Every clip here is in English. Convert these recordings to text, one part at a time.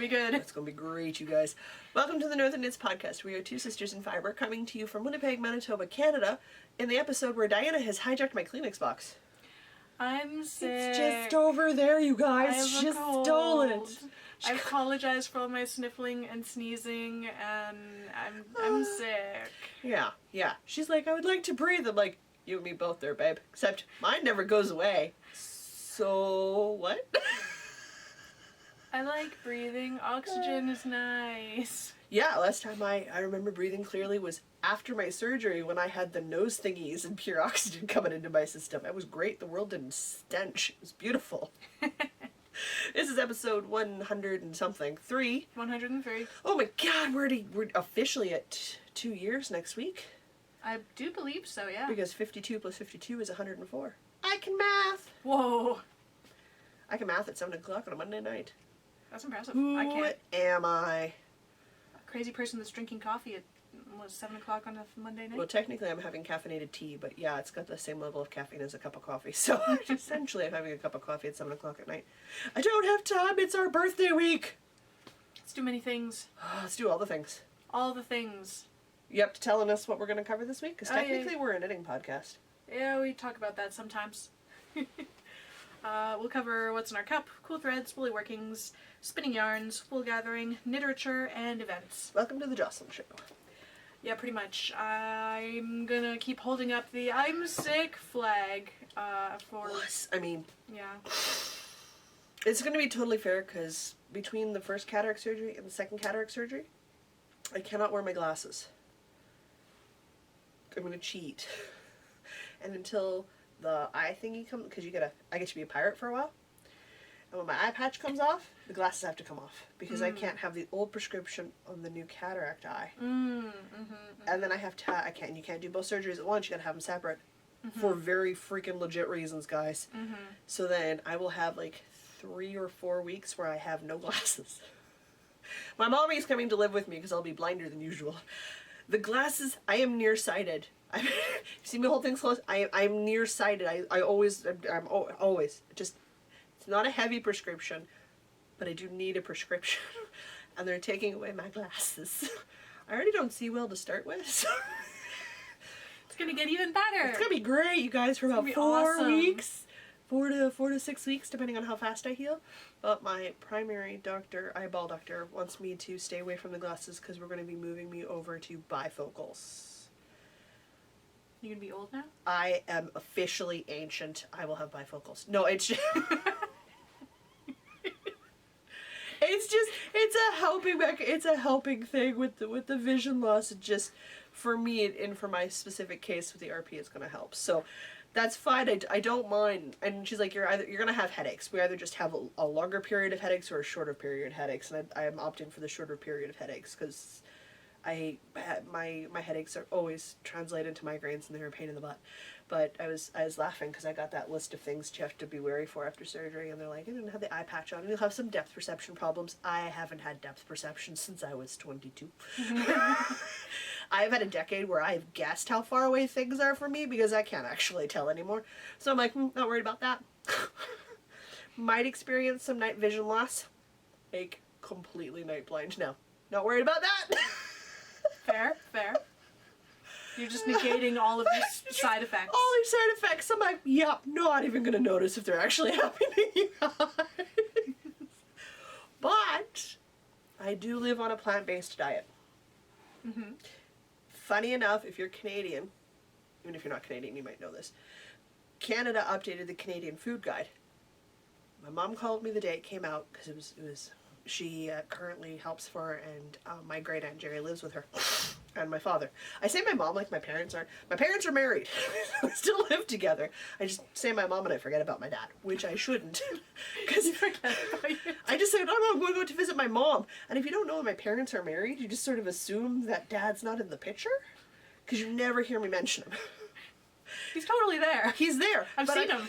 be good. It's gonna be great, you guys. Welcome to the Northern Knits Podcast. We are two sisters in fiber coming to you from Winnipeg, Manitoba, Canada, in the episode where Diana has hijacked my Kleenex box. I'm sick. It's just over there, you guys. She just stole it. I apologize for all my sniffling and sneezing, and I'm sick. Yeah. She's like, I would like to breathe. I'm like, you and me both there, babe. Except mine never goes away. So, what? I like breathing. Oxygen is nice. Yeah, last time I remember breathing clearly was after my surgery when I had the nose thingies and pure oxygen coming into my system. It was great. The world didn't stench. It was beautiful. This is episode 100 and something. 3. 103. Oh my god, we're officially at 2 years next week. I do believe so, yeah. Because 52 plus 52 is 104. I can math! Whoa. I can math at 7 o'clock on a Monday night. That's impressive. Who I can't. am I? A crazy person that's drinking coffee at 7 o'clock on a Monday night? Well, technically I'm having caffeinated tea, but yeah, it's got the same level of caffeine as a cup of coffee. So essentially I'm having a cup of coffee at 7 o'clock at night. I don't have time, it's our birthday week! Let's do many things. Let's do all the things. All the things. Yep, telling us what we're going to cover this week? Because technically yeah. we're a knitting podcast. Yeah, we talk about that sometimes. We'll cover what's in our cup, cool threads, woolly workings, spinning yarns, wool gathering, kniterature, and events. Welcome to the Jocelyn Show. Yeah, pretty much. I'm gonna keep holding up the I'm sick flag for... I mean... Yeah. It's going to be totally fair because between the first cataract surgery and the second cataract surgery, I cannot wear my glasses. I'm going to cheat. And until the eye thingy comes, because I get to be a pirate for a while. And when my eye patch comes off, the glasses have to come off. Because I can't have the old prescription on the new cataract eye. And then I have to, you can't do both surgeries at once, you gotta have them separate. For very freaking legit reasons, guys. So then I will have like 3 or 4 weeks where I have no glasses. My mommy's coming to live with me because I'll be blinder than usual. The glasses, I am nearsighted. You see me hold things close? I'm nearsighted. I'm always just, it's not a heavy prescription, but I do need a prescription. And they're taking away my glasses. I already don't see well to start with. So it's gonna get even better. It's gonna be great, you guys, for about 4 weeks. 4 to 6 weeks, depending on how fast I heal. But my primary doctor, eyeball doctor, wants me to stay away from the glasses because we're going to be moving me over to bifocals. You gonna be old now? I am officially ancient. I will have bifocals. No, it's just... it's a helping thing with the vision loss. It just, for me and for my specific case with the RP, it's going to help. So that's fine. I don't mind. And she's like, you're going to have headaches. We either just have a longer period of headaches or a shorter period of headaches. And I am opting for the shorter period of headaches because my headaches are always translate into migraines and they're a pain in the butt. But I was laughing because I got that list of things you have to be wary for after surgery, and they're like, you didn't have the eye patch on, and you'll have some depth perception problems. I haven't had depth perception since I was 22. I've had a decade where I've guessed how far away things are from me because I can't actually tell anymore. So I'm like, not worried about that. Might experience some night vision loss. Like, completely night blind. No, not worried about that. Fair. You're just negating all of these side effects. All these side effects. I'm like, yep, not even going to notice if they're actually happening, you guys. But I do live on a plant-based diet. Funny enough, if you're Canadian, even if you're not Canadian, you might know this, Canada updated the Canadian food guide. My mom called me the day it came out because it was she currently helps for, and my great aunt Jerry lives with her, and my father. I say my mom like my parents aren't. My parents are married. We still live together. I just say my mom and I forget about my dad, which I shouldn't. Because I just say, oh, I'm going to go to visit my mom. And if you don't know that my parents are married, you just sort of assume that dad's not in the picture, because you never hear me mention him. He's totally there. He's there. I've seen him.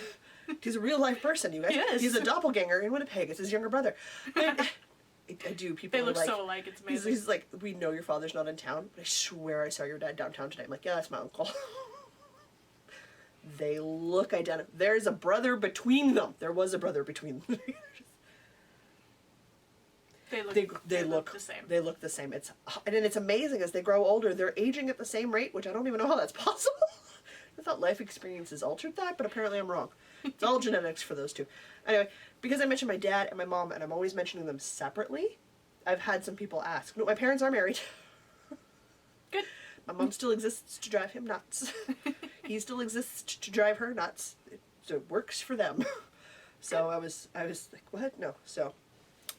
He's a real life person, you guys. He is. He's a doppelganger in Winnipeg. It's his younger brother. I do. People they look like, so alike. It's amazing. He's like, we know your father's not in town, but I swear I saw your dad downtown today. I'm like, yeah, that's my uncle. They look identical. There's a brother between them. There was a brother between them. They look the same. They look the same. And then it's amazing as they grow older, they're aging at the same rate, which I don't even know how that's possible. I thought life experiences altered that, but apparently I'm wrong. It's all genetics for those two. Anyway, because I mentioned my dad and my mom, and I'm always mentioning them separately, I've had some people ask. No, my parents are married. Good. My mom still exists to drive him nuts. He still exists to drive her nuts. It works for them. So I was like, what? No. So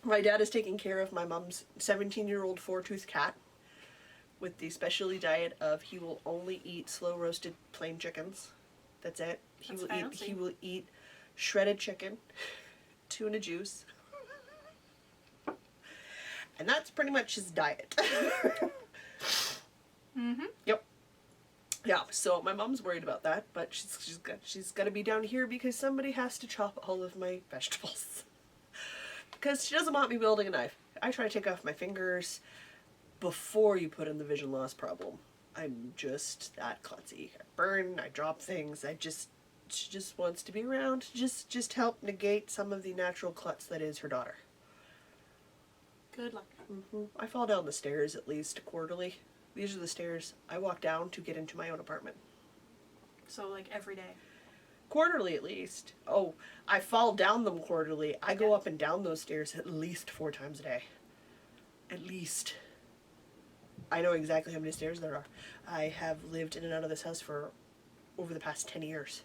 my dad is taking care of my mom's 17-year-old 4-tooth cat with the specialty diet of he will only eat slow roasted plain chickens. That's it. He will eat shredded chicken, tuna juice. And that's pretty much his diet. Mm-hmm. Yep. Yeah, so my mom's worried about that, but she's got to be down here because somebody has to chop all of my vegetables. Because she doesn't want me wielding a knife. I try to take off my fingers before you put in the vision loss problem. I'm just that klutzy. I burn, I drop things, she just wants to be around, just help negate some of the natural klutz that is her daughter. Good luck. Mm-hmm. I fall down the stairs at least quarterly. These are the stairs I walk down to get into my own apartment. So, like, every day? Quarterly, at least. Oh, I fall down them quarterly. I go up and down those stairs at least 4 times a day. At least. I know exactly how many stairs there are. I have lived in and out of this house for over the past 10 years.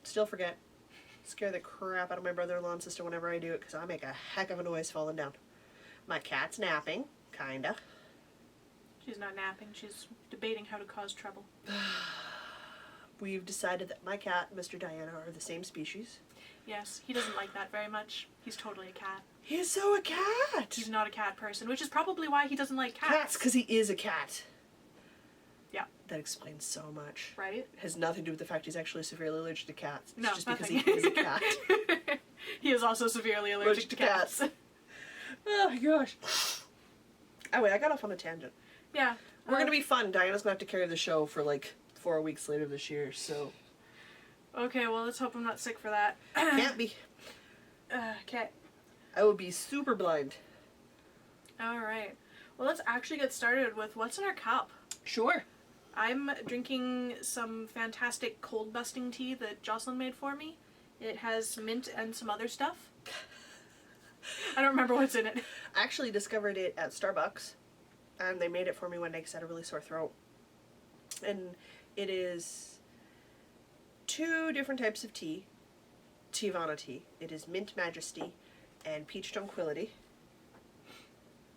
Still forget. Scare the crap out of my brother-in-law and sister whenever I do it because I make a heck of a noise falling down. My cat's napping, kinda. She's not napping. She's debating how to cause trouble. We've decided that my cat and Mr. Diana are the same species. Yes, he doesn't like that very much. He's totally a cat. He is so a cat! He's not a cat person, which is probably why he doesn't like cats. Cats, because he is a cat. Yeah. That explains so much. Right? It has nothing to do with the fact he's actually severely allergic to cats. It's No, just nothing. because he is a cat. He is also severely allergic to cats. Oh my gosh. Oh wait, I got off on a tangent. Yeah. We're gonna be fun. Diana's gonna have to carry the show for like 4 weeks later this year, so. Okay, well, let's hope I'm not sick for that. Can't be. Okay. I will be super blind. Alright. Well, let's actually get started with what's in our cup. Sure. I'm drinking some fantastic cold busting tea that Jocelyn made for me. It has mint and some other stuff. I don't remember what's in it. I actually discovered it at Starbucks, and they made it for me one day because I had a really sore throat. And it is 2 different types of tea. Teavana tea. It is Mint Majesty and Peach Tranquility.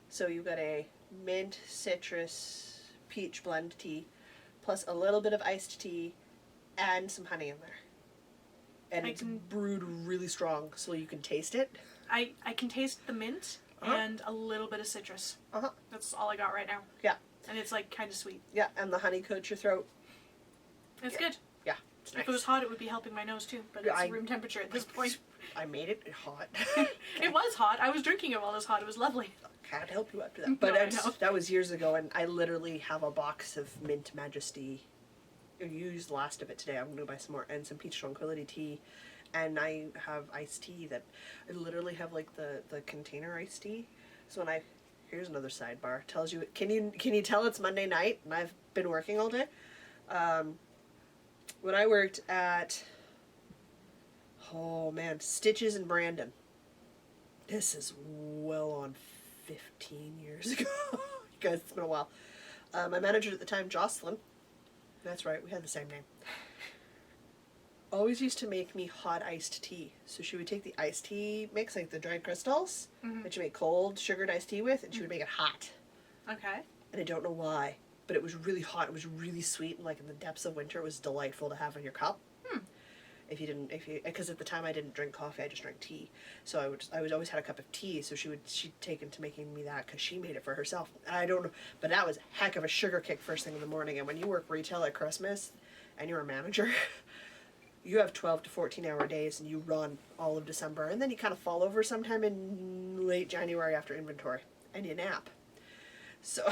So you've got a mint, citrus, peach blend tea, plus a little bit of iced tea and some honey in there. And it's brewed really strong, so you can taste it. I can taste the mint and a little bit of citrus. That's all I got right now. Yeah. And it's like kind of sweet. Yeah, and the honey coats your throat. It's good. Yeah, it's nice. If it was hot, it would be helping my nose too, but it's room temperature at this point. I made it hot. It was hot. I was drinking it while it was hot. It was lovely. Can't help you after that. But that was years ago, and I literally have a box of Mint Majesty. I used the last of it today. I'm going to buy some more, and some Peach Tranquility tea. And I have iced tea that I literally have like the container iced tea. So here's another sidebar. Tells you, can you tell it's Monday night and I've been working all day? When I worked at, Stitches in Brandon. This is well on 15 years ago. You guys, it's been a while. My manager at the time, Jocelyn. That's right, we had the same name. Always used to make me hot iced tea. So she would take the iced tea mix, like the dried crystals, that you make cold sugared iced tea with, and she would make it hot. Okay. And I don't know why, but it was really hot. It was really sweet, and like in the depths of winter, it was delightful to have in your cup. Because at the time I didn't drink coffee, I just drank tea. So I always had a cup of tea. So she'd take into making me that because she made it for herself. And I don't know, but that was a heck of a sugar kick first thing in the morning. And when you work retail at Christmas, and you're a manager. You have 12 to 14 hour days and you run all of December, and then you kind of fall over sometime in late January after inventory and you nap. So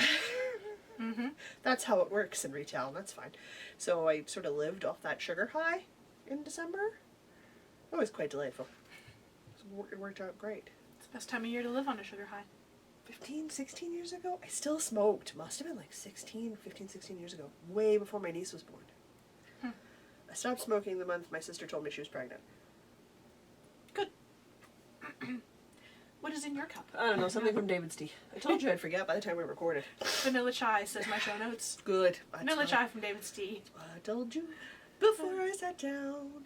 that's how it works in retail, and that's fine. So I sort of lived off that sugar high in December. It was quite delightful. It was it worked out great. It's the best time of year to live on a sugar high. 15, 16 years ago? I still smoked. Must have been like 16 years ago. Way before my niece was born. I stopped smoking the month my sister told me she was pregnant. Good. What is in your cup? I don't know, something from David's tea. I told you I'd forget by the time we recorded. Vanilla chai, says my show notes. Good. Vanilla chai from David's tea. I told you before I sat down.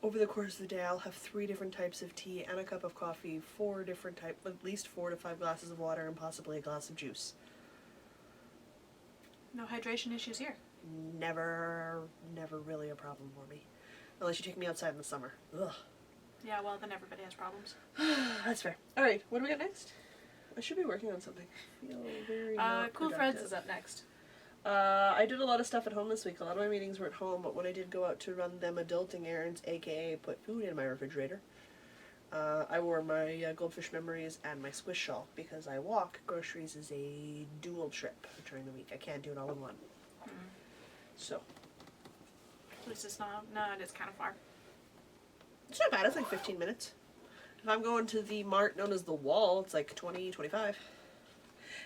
Over the course of the day, I'll have 3 different types of tea and a cup of coffee, 4 different types, at least 4 to 5 glasses of water, and possibly a glass of juice. No hydration issues here. Never really a problem for me. Unless you take me outside in the summer. Ugh. Yeah, well, then everybody has problems. That's fair. Alright, what do we got next? I should be working on something. I feel very Cool Threads is up next. I did a lot of stuff at home this week. A lot of my meetings were at home, but when I did go out to run them adulting errands, aka put food in my refrigerator, I wore my Goldfish Memories and my Squish Shawl because I walk. Groceries is a dual trip during the week. I can't do it all in one. So. At least it's not, no, it is kind of far. It's not bad, it's like 15 minutes. If I'm going to the mart known as the Wall, it's like 20, 25.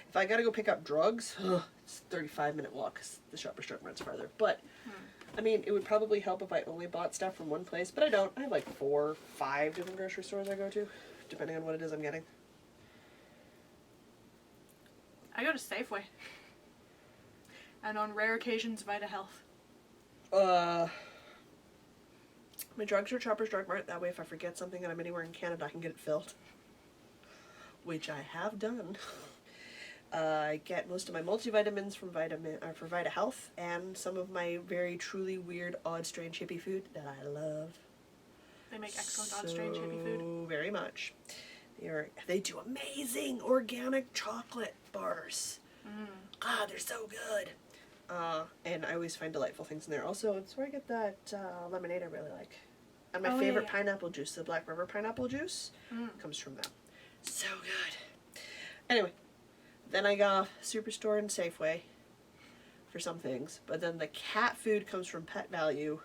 If I gotta go pick up drugs, it's a 35-minute walk because the Shoppers Drug Mart's farther. But, I mean, it would probably help if I only bought stuff from one place, but I don't. I have like 4, 5 different grocery stores I go to, depending on what it is I'm getting. I go to Safeway. And on rare occasions, VitaHealth. My drugs are Shoppers Drug Mart. That way, if I forget something and I'm anywhere in Canada, I can get it filled. Which I have done. I get most of my multivitamins from for VitaHealth, and some of my very truly weird, odd, strange hippie food that I love. They make excellent odd, strange hippie food. Very much. They do amazing organic chocolate bars. God, they're so good. And I always find delightful things in there. Also, it's where I get that lemonade I really like. And my favorite pineapple juice, the Black River pineapple juice, comes from them. So good. Anyway, then I got Superstore and Safeway for some things. But then the cat food comes from Pet Value.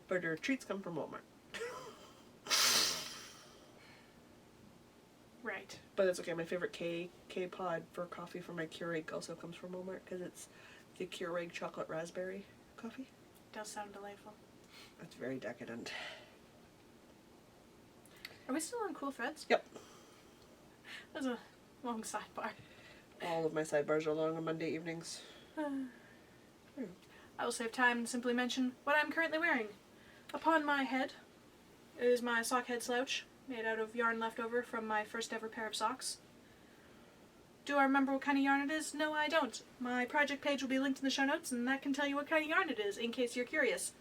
But their treats come from Walmart. Right. But that's okay. My favorite K-Pod for coffee from my Keurig also comes from Walmart because it's the Keurig chocolate raspberry coffee. Does sound delightful. That's very decadent. Are we still on Cool Threads? Yep. That was a long sidebar. All of my sidebars are long on Monday evenings. I will save time and simply mention what I'm currently wearing. Upon my head is my sock head slouch, made out of yarn left over from my first ever pair of socks. Do I remember what kind of yarn it is? No, I don't. My project page will be linked in the show notes, and that can tell you what kind of yarn it is, in case you're curious.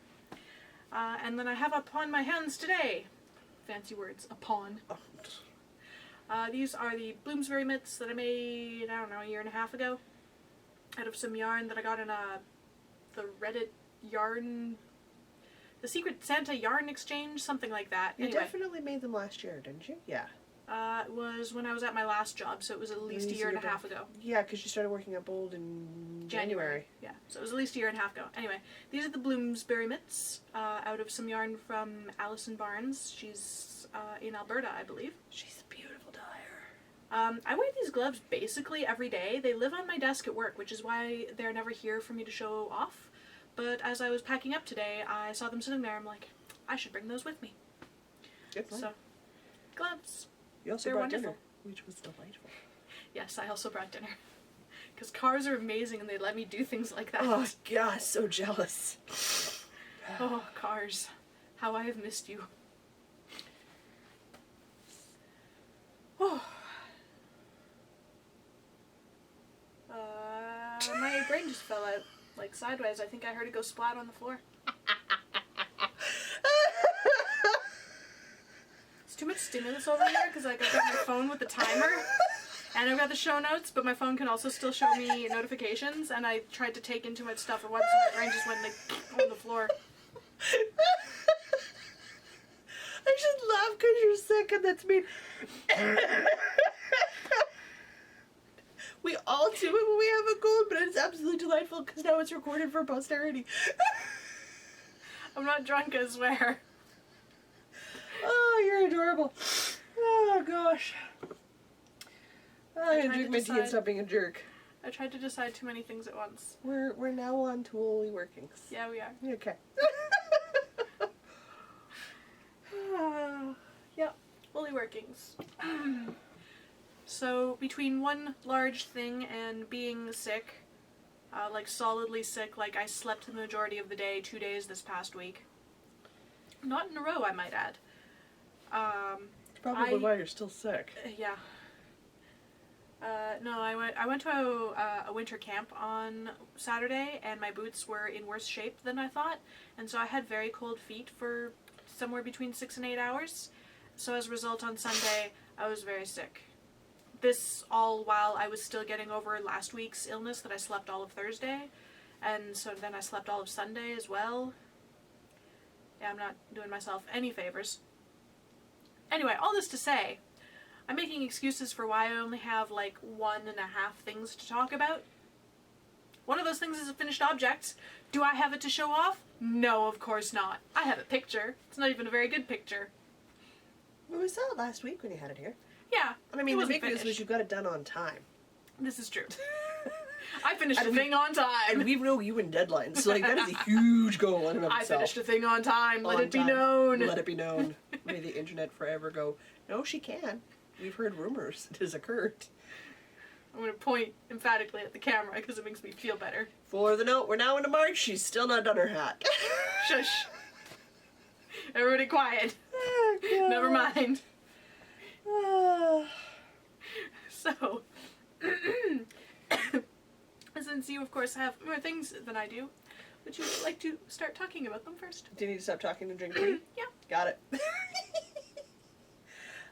And then I have upon my hands today, fancy words, upon. These are the Bloomsbury mitts that I made, I don't know, a year and a half ago, out of some yarn that I got in the Reddit yarn, the Secret Santa yarn exchange, something like that. You anyway, definitely made them last year, didn't you? Yeah. It was when I was at my last job, so it was at least a year and a half ago. Yeah, because you started working at Bold in January. Yeah, so it was at least a year and a half ago. Anyway, these are the Bloomsbury mitts, out of some yarn from Alison Barnes. She's in Alberta, I believe. She's a beautiful dyer. I wear these gloves basically every day. They live on my desk at work, which is why they're never here for me to show off. But as I was packing up today, I saw them sitting there. I'm like, I should bring those with me. Good point. So, gloves. You also They're brought wonderful. dinner, which was delightful. Yes, I also brought dinner. Because cars are amazing and they let me do things like that. Oh, God, so jealous. Oh, cars. How I have missed you. Oh. My brain just fell out, like, sideways. I think I heard it go splat on the floor. It's too much stimulus over here, because like, I've got my phone with the timer, and I've got the show notes, but my phone can also still show me notifications, and I tried to take in too much stuff at once, and my brain just went, like, on the floor. I should laugh because you're sick and that's mean. We all do it when we have a cold, but it's absolutely delightful because now it's recorded for posterity. I'm not drunk, I swear. adorable. Oh gosh. I'm gonna drink my tea and decide- stop being a jerk. I tried to decide too many things at once. We're now on to Woolly Workings. Yeah, we are. Okay. Yep, Woolly Workings. So, between one large thing and being sick, like solidly sick, like I slept the majority of the day, 2 days this past week. Not in a row, I might add. It's probably why you're still sick. Yeah. No, I went to a winter camp on Saturday, and my boots were in worse shape than I thought, and so I had very cold feet for somewhere between 6 and 8 hours. So as a result, on Sunday, I was very sick. This all while I was still getting over last week's illness that I slept all of Thursday, and so then I slept all of Sunday as well. Yeah, I'm not doing myself any favors. Anyway, all this to say, I'm making excuses for why I only have like 1.5 things to talk about. One of those things is a finished object. Do I have it to show off? No, of course not. I have a picture. It's not even a very good picture. Well, we saw it last week when you had it here. Yeah. And I mean, the big news was you got it done on time. This is true. I finished the thing on time. And we know you in deadlines, so like that is a huge goal in and of I itself. finished the thing on time. Let On it be time. known. Let it be known. May the internet forever go, no, she can. We've heard rumors it has occurred. I'm going to point emphatically at the camera because it makes me feel better. For the note, we're now into March. She's still not done her hat. Shush. Everybody quiet. Oh, God. Never mind. Ah. So, since you, of course, have more things than I do, would you like to start talking about them first? Do you need to stop talking and drink tea? Yeah. Got it.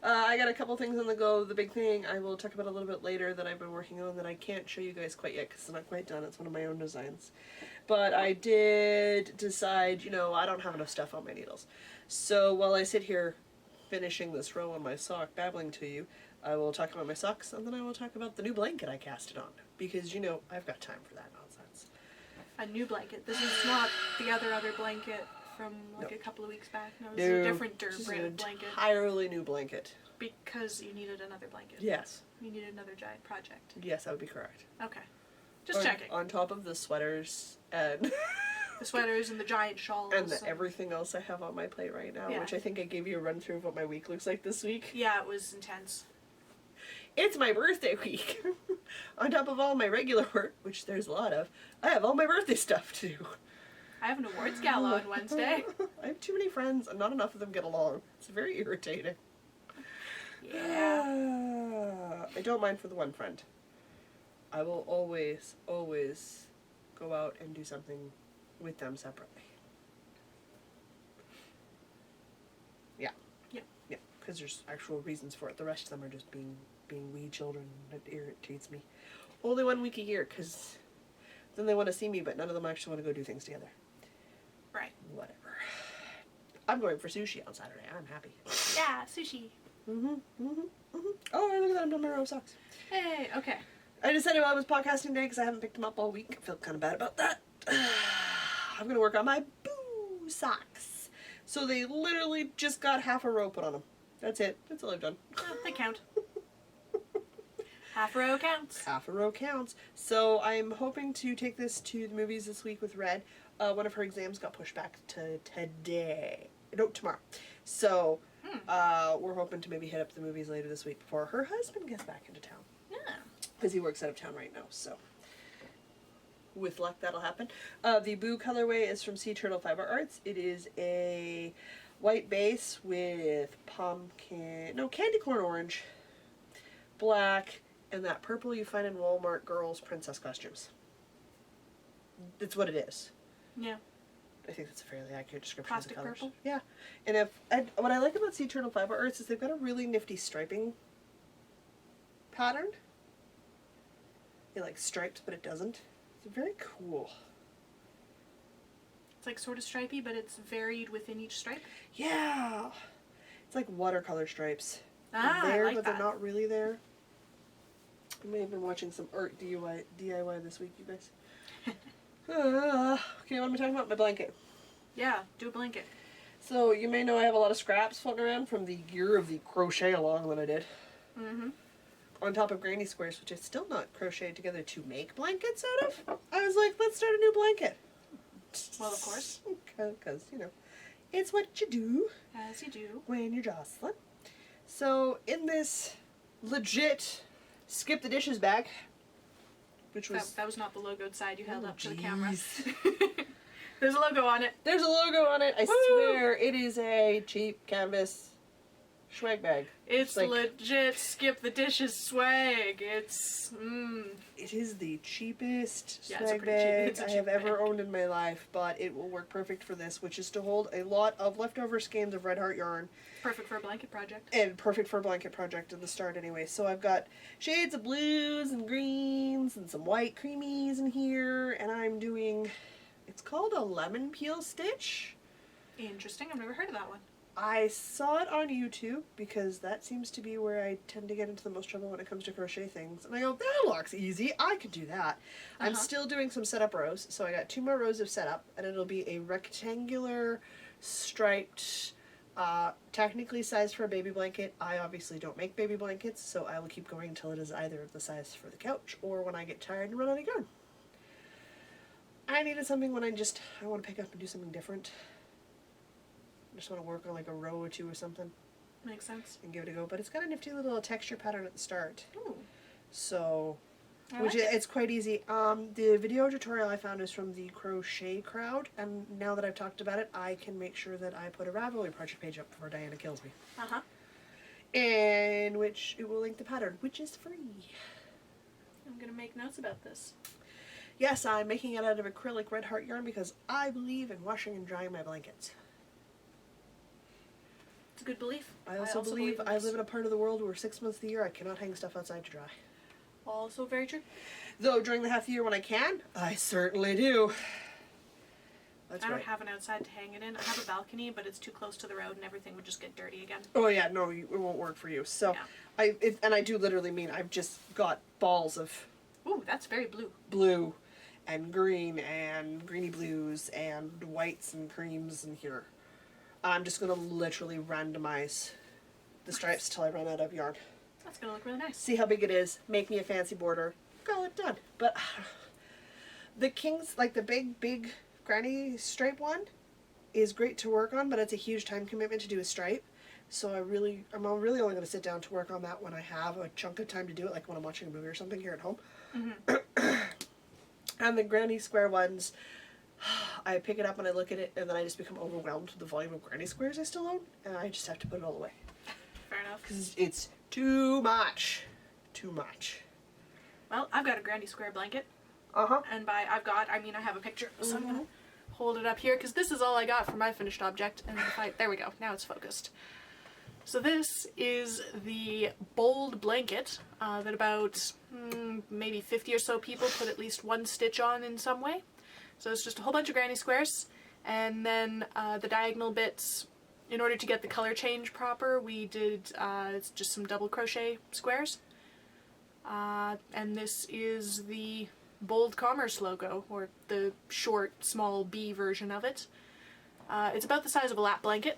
I got a couple things on the go. The big thing I will talk about a little bit later that I've been working on that I can't show you guys quite yet because it's not quite done. It's one of my own designs. But I did decide, you know, I don't have enough stuff on my needles. So while I sit here finishing this row on my sock, babbling to you, I will talk about my socks and then I will talk about the new blanket I cast it on. Because, you know, I've got time for that nonsense. A new blanket. This is not the other blanket from like No. a couple of weeks back. No, this is a different This is brand an blanket. entirely new blanket. Because you needed another blanket. Yes. You needed another giant project. Yes, that would be correct. Okay. Just checking. On top of the sweaters and The sweaters and the giant shawls. and everything else I have on my plate right now, Yeah. which I think I gave you a run through of what my week looks like this week. Yeah, it was intense. It's my birthday week. On top of all my regular work, which there's a lot of, I have all my birthday stuff to do. I have an awards gala on Wednesday. I have too many friends and not enough of them get along. It's very irritating. Yeah. I don't mind for the one friend. I will always, always go out and do something with them separately. Yeah. Yeah. Yeah, because there's actual reasons for it. The rest of them are just being wee children. It irritates me. Only 1 week a year, because then they want to see me, but none of them actually want to go do things together. Right. Whatever. I'm going for sushi on Saturday. I'm happy. Yeah, sushi. Oh, look at that. I'm done my row of socks. Hey, okay. I decided while it was podcasting day because I haven't picked them up all week. I felt kind of bad about that. I'm going to work on my boo socks. So they literally just got half a row put on them. That's it. That's all I've done. They count. Half row counts. Half a row counts. So I'm hoping to take this to the movies this week with Red. One of her exams got pushed back to today. No, tomorrow. So we're hoping to maybe hit up the movies later this week before her husband gets back into town. Yeah. Because he works out of town right now, so with luck that'll happen. The Boo colorway is from Sea Turtle Fiber Arts. It is a white base with candy corn orange, black, and that purple you find in Walmart girls' princess costumes. It's what it is. Yeah. I think that's a fairly accurate description Plastic of the colors. purple? Yeah. And what I like about Sea Turtle Fiber Arts is they've got a really nifty striping pattern. It like stripes, but it doesn't. It's very cool. It's like sort of stripy, but it's varied within each stripe. Yeah. It's like watercolor stripes. Ah, They're there, I like but that. they're not really there. You may have been watching some art DIY this week, you guys. Okay, what am I talking about? My blanket. Yeah, do a blanket. So you may know I have a lot of scraps floating around from the year of the crochet along that I did. Mm-hmm. On top of granny squares, which I still not crocheted together to make blankets out of. I was like, let's start a new blanket. Well, of course. Because, you know, it's what you do. As you do. When you're Jocelyn. So, in this legit skip the dishes bag, which was... That was not the logoed side you held up to the jeez. camera. There's a logo on it. There's a logo on it. I Woo! swear it is a cheap canvas swag bag. It's like, legit skip the dishes swag. It's, It is the cheapest Yeah, it's a swag pretty cheap- bag it's a I cheap have ever bag. owned in my life, but it will work perfect for this, which is to hold a lot of leftover skeins of Red Heart yarn. perfect for a blanket project. And perfect for a blanket project at the start anyway. So I've got shades of blues and greens and some white creamies in here, and I'm doing, it's called a lemon peel stitch. Interesting. I've never heard of that one. I saw it on YouTube because that seems to be where I tend to get into the most trouble when it comes to crochet things. And I go, that looks easy. I could do that. I'm Uh-huh. still doing some setup rows. So I got 2 more rows of setup, and it'll be a rectangular striped, technically sized for a baby blanket. I obviously don't make baby blankets, so I will keep going until it is either the size for the couch or when I get tired and run out of yarn. I needed something when I want to pick up and do something different. I just want to work on like a row or 2 or something Makes sense. and give it a go. But it's got a nifty little texture pattern at the start. Ooh. So, I which like it. it's quite easy. The video tutorial I found is from the Crochet Crowd, and now that I've talked about it, I can make sure that I put a Ravelry project page up before Diana kills me. Uh-huh. In which it will link the pattern, which is free. I'm going to make notes about this. Yes, I'm making it out of acrylic Red Heart yarn because I believe in washing and drying my blankets. It's a good belief. I also believe in I this. live in a part of the world where 6 months of the year I cannot hang stuff outside to dry. Also very true. Though during the half of the year when I can, I certainly do. That's I right. don't have an outside to hang it in. I have a balcony, but it's too close to the road and everything would just get dirty again. Oh yeah, no, it won't work for you. So, Yeah. I do literally mean I've just got balls of Ooh, that's very blue. blue, and green, and greeny blues, and whites and creams in here. I'm just gonna literally randomize the stripes till I run out of yarn. That's going to look really nice. See how big it is. Make me a fancy border. Call it done. But the King's, like the big granny stripe one, is great to work on, but it's a huge time commitment to do a stripe. So I'm really only going to sit down to work on that when I have a chunk of time to do it, like when I'm watching a movie or something here at home. Mm-hmm. And the granny square ones, I pick it up and I look at it, and then I just become overwhelmed with the volume of granny squares I still own, and I just have to put it all away. Fair enough. Because it's too much. Too much. Well, I've got a granny square blanket. Uh-huh. And by I've got, I mean I have a picture. So I'm going to hold it up here because this is all I got for my finished object. And if I, there we go. Now it's focused. So this is the bold blanket that about maybe 50 or so people put at least one stitch on in some way. So it's just a whole bunch of granny squares, and then the diagonal bits, in order to get the color change proper, we did it's just some double crochet squares. And this is the Bold Commerce logo, or the short, small B version of it. It's about the size of a lap blanket.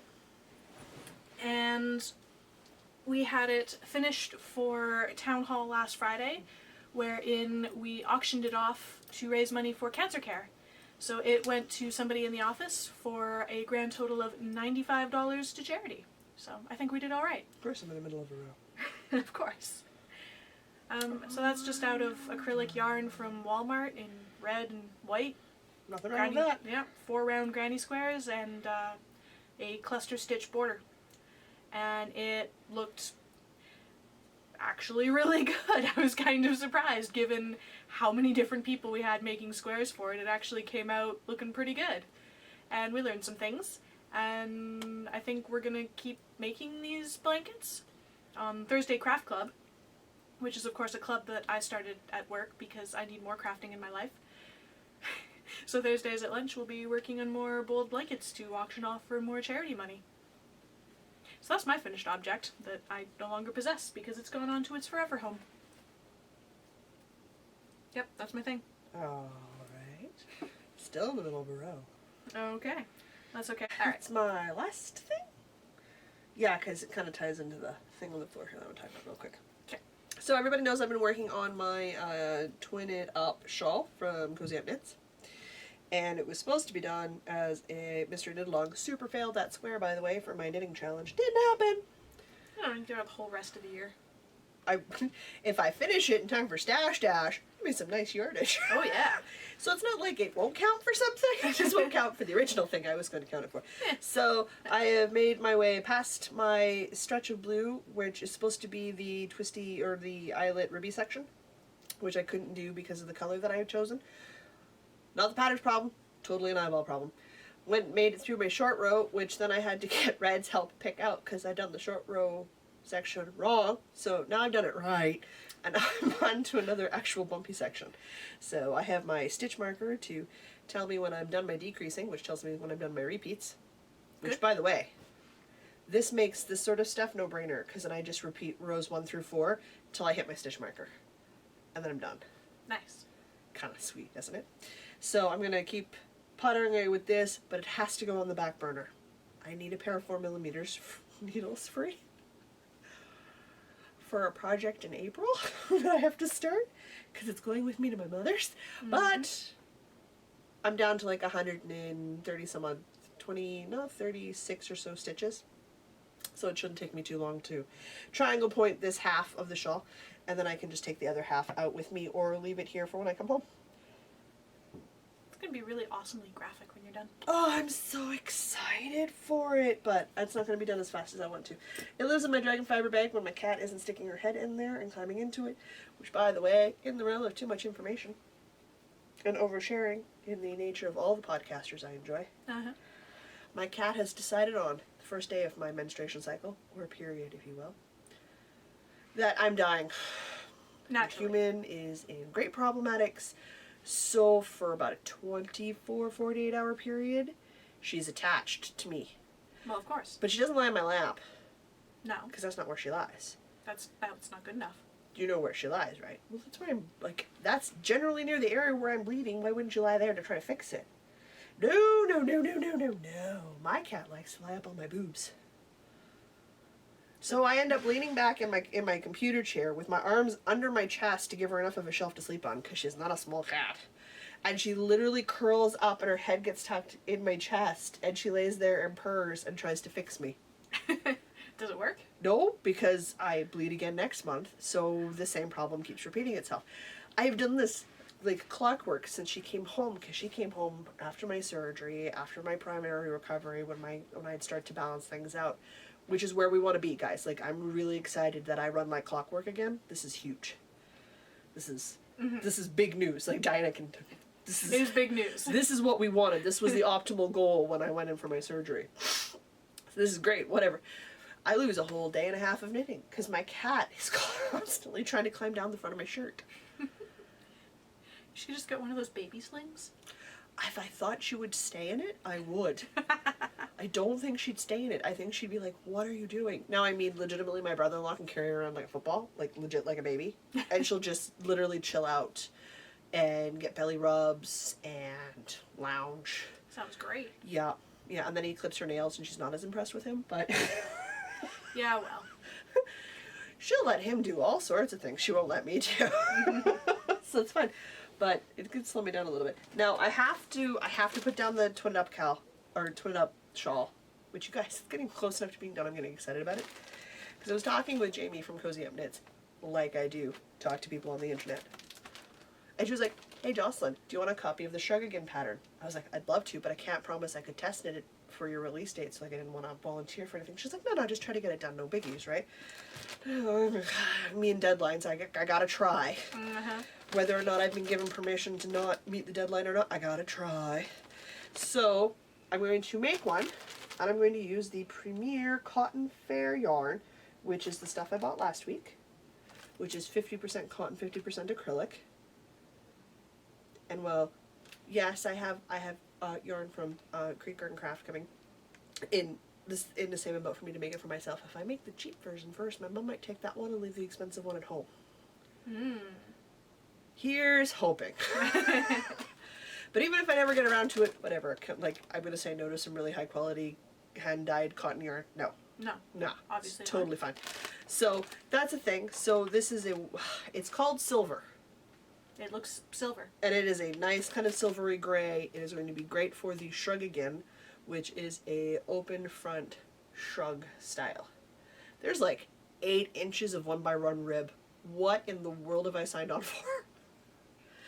And we had it finished for Town Hall last Friday, wherein we auctioned it off to raise money for cancer care. So it went to somebody in the office for a grand total of $95 to charity. So I think we did all right. Of course I'm in the middle of a row. Of course. So that's just out of acrylic yarn from Walmart in red and white. Nothing wrong with that. Yeah, 4 round granny squares and a cluster stitch border. And it looked actually really good. I was kind of surprised given how many different people we had making squares for it. It actually came out looking pretty good. And we learned some things. And I think we're gonna keep making these blankets. Thursday Craft Club, which is of course a club that I started at work because I need more crafting in my life. So Thursdays at lunch we'll be working on more bold blankets to auction off for more charity money. So that's my finished object that I no longer possess because it's gone on to its forever home. Yep, that's my thing. Alright. Still in the middle of a row. Okay. That's okay. All right. That's my last thing. Yeah, because it kind of ties into the thing on the floor here that I'm talking about real quick. Okay. So everybody knows I've been working on my Twin It Up Shawl from Cozy Up Knits. And it was supposed to be done as a Mystery Knit Along. Super failed that square, by the way, for my knitting challenge. Didn't happen. I don't do it the whole rest of the year. If I finish it in time for Stash Dash, it'll be some nice yardage. Oh, yeah. So it's not like it won't count for something. It just won't count for the original thing I was going to count it for. Yeah. So I have made my way past my stretch of blue, which is supposed to be the twisty or the eyelet ribby section, which I couldn't do because of the color that I had chosen. Not the pattern's problem, totally an eyeball problem. Made it through my short row, which then I had to get Red's help pick out because I'd done the short row section wrong. So now I've done it right, and I'm on to another actual bumpy section. So I have my stitch marker to tell me when I'm done my decreasing, which tells me when I'm done my repeats. Which, Good. by the way, this makes this sort of stuff no-brainer because then I just repeat rows 1 through 4 till I hit my stitch marker, and then I'm done. Nice. Kind of sweet, isn't it? So I'm gonna keep puttering away with this, but it has to go on the back burner. I need a pair of 4mm needles free for a project in April that I have to start because it's going with me to my mother's. Mm-hmm. But I'm down to like 130 some odd, 36 or so stitches. So it shouldn't take me too long to triangle point this half of the shawl, and then I can just take the other half out with me or leave it here for when I come home. It's going to be really awesomely graphic when you're done. Oh, I'm so excited for it, but it's not going to be done as fast as I want to. It lives in my dragon fiber bag when my cat isn't sticking her head in there and climbing into it, which, by the way, in the realm of too much information and oversharing in the nature of all the podcasters I enjoy, Uh-huh. my cat has decided on the first day of my menstruation cycle, or period, if you will, that I'm dying. Naturally. The human is in great problematics. So for about a 48 hour period, she's attached to me. Well, of course. But she doesn't lie on my lap, No. because that's not where she lies. That's not good enough. You know where she lies, right? Well, that's where I'm, like, that's generally near the area where I'm bleeding. Why wouldn't you lie there to try to fix it? No. My cat likes to lie up on my boobs. So I end up leaning back in my computer chair with my arms under my chest to give her enough of a shelf to sleep on, because she's not a small cat. And she literally curls up and her head gets tucked in my chest, and she lays there and purrs and tries to fix me. Does it work? No, because I bleed again next month, so the same problem keeps repeating itself. I've done this like clockwork since she came home, because she came home after my surgery, after my primary recovery, when I'd start to balance things out, which is where we want to be, guys. Like, I'm really excited that I run like clockwork again. This is huge. This is big news. Like, Diana can. It is big news. This is what we wanted. This was the optimal goal when I went in for my surgery. So this is great. Whatever. I lose a whole day and a half of knitting because my cat is constantly trying to climb down the front of my shirt. You should just get one of those baby slings. If I thought she would stay in it, I would. I don't think she'd stay in it. I think she'd be like, what are you doing? Now, I mean, legitimately, my brother-in-law can carry her around like a football, like legit like a baby. And she'll just literally chill out and get belly rubs and lounge. Sounds great. Yeah. And then he clips her nails and she's not as impressed with him, but Yeah, well. she'll let him do all sorts of things she won't let me do. So it's fine. But it could slow me down a little bit. Now, I have to put down the Twin It Up Twin It Up Shawl, which, you guys, it's getting close enough to being done. I'm getting excited about it. Because I was talking with Jamie from Cozy Up Knits, like I do, talk to people on the internet. And she was like, hey, Jocelyn, do you want a copy of the Shrug Again pattern? I was like, I'd love to, but I can't promise I could test knit it for your release date, so like I didn't want to volunteer for anything. She's like, no, just try to get it done, no biggies, right? Me and deadlines, I gotta try. Uh-huh. Whether or not I've been given permission to not meet the deadline or not, I gotta try. So, I'm going to make one, and I'm going to use the Premier Cotton Fair yarn, which is the stuff I bought last week, which is 50% cotton, 50% acrylic. And well, yes, I have yarn from Creek Garden Craft coming in the same amount for me to make it for myself. If I make the cheap version first, my mom might take that one and leave the expensive one at home. Here's hoping. But even if I never get around to it, whatever. Like, I'm going to say no to some really high quality hand-dyed cotton yarn. No. No. Nah. Obviously It's totally fine. So, that's a thing. So, this is it's called silver. It looks silver. And it is a nice kind of silvery gray. It is going to be great for the shrug again, which is a open front shrug style. There's like 8 inches of 1x1 rib. What in the world have I signed on for?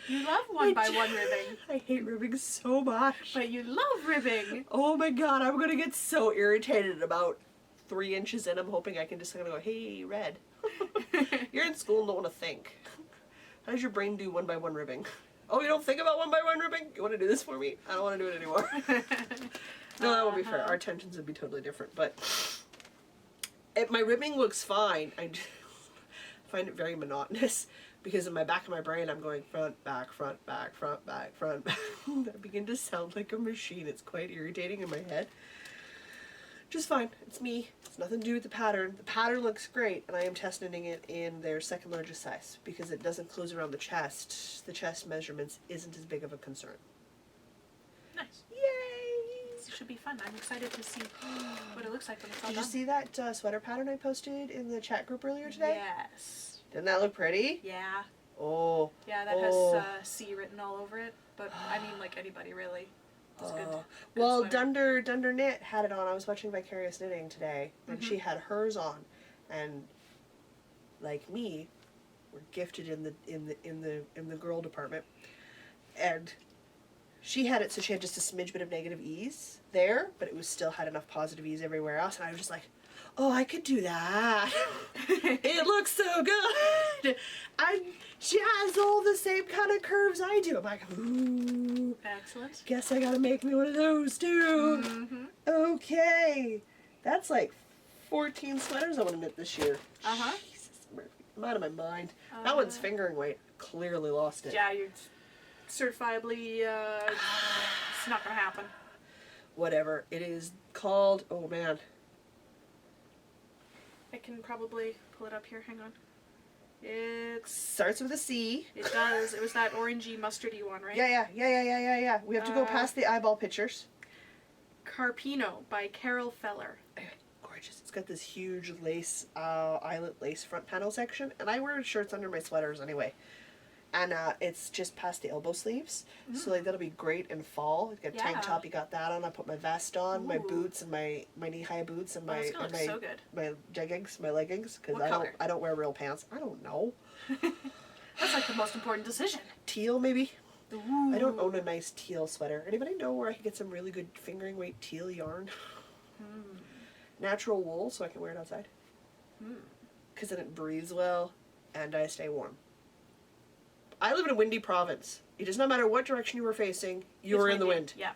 You love 1x1 ribbing. I hate ribbing so much. But you love ribbing. Oh my god, I'm gonna get so irritated about 3 inches in. I'm hoping I can just kind of go, hey, red. You're in school and don't want to think. How does your brain do 1x1 ribbing? Oh, you don't think about 1x1 ribbing? You want to do this for me? I don't want to do it anymore. No, that won't be fair. Our tensions would be totally different. But my ribbing looks fine. I find it very monotonous because in my back of my brain I'm going front, back, front, back, front, back, front, back. I begin to sound like a machine. It's quite irritating in my head. Just fine. It's me. It's nothing to do with the pattern. The pattern looks great, and I am testing it in their second largest size because it doesn't close around the chest. The chest measurements isn't as big of a concern. Nice. Yay! This should be fun. I'm excited to see what it looks like when it's all Did done. you see that sweater pattern I posted in the chat group earlier today? Yes. Didn't that look pretty? Yeah. Oh. Yeah, that Oh. has C written all over it. But I mean, like anybody really. It's good. Well, sweater. Dunder Knit had it on. I was watching Vicarious Knitting today, and she had hers on, and like me, we're gifted in the girl department, and she had it so she had just a smidge bit of negative ease there, but it was still had enough positive ease everywhere else, and I was just like, oh, I could do that. It looks so good. She has all the same kind of curves I do. I'm like, ooh. Excellent. Guess I gotta make me one of those too. Mm-hmm. Okay. That's like 14 sweaters I want to knit this year. Uh-huh. Jesus, Murphy. I'm out of my mind. That one's fingering weight. Clearly lost it. Yeah, you're certifiably, it's not gonna happen. Whatever. It is called, oh man. I can probably pull it up here. Hang on. It Starts with a C. It does. It was that orangey, mustardy one, right? Yeah. We have to go past the eyeball pictures. Carpino by Carol Feller. Gorgeous. It's got this huge lace, eyelet lace front panel section, and I wear shirts under my sweaters anyway. And it's just past the elbow sleeves, so like that'll be great in fall. You got a tank top, you got that on. I put my vest on, my boots, and my knee high boots, and my so good. my jeggings, my leggings, because color? I don't wear real pants. I don't know. That's like the most important decision. Teal maybe. Ooh. I don't own a nice teal sweater. Anybody know where I can get some really good fingering weight teal yarn? Natural wool, so I can wear it outside. Because then it breathes well, and I stay warm. I live in a windy province. It does not matter what direction you were facing, you were in the wind. Yeah.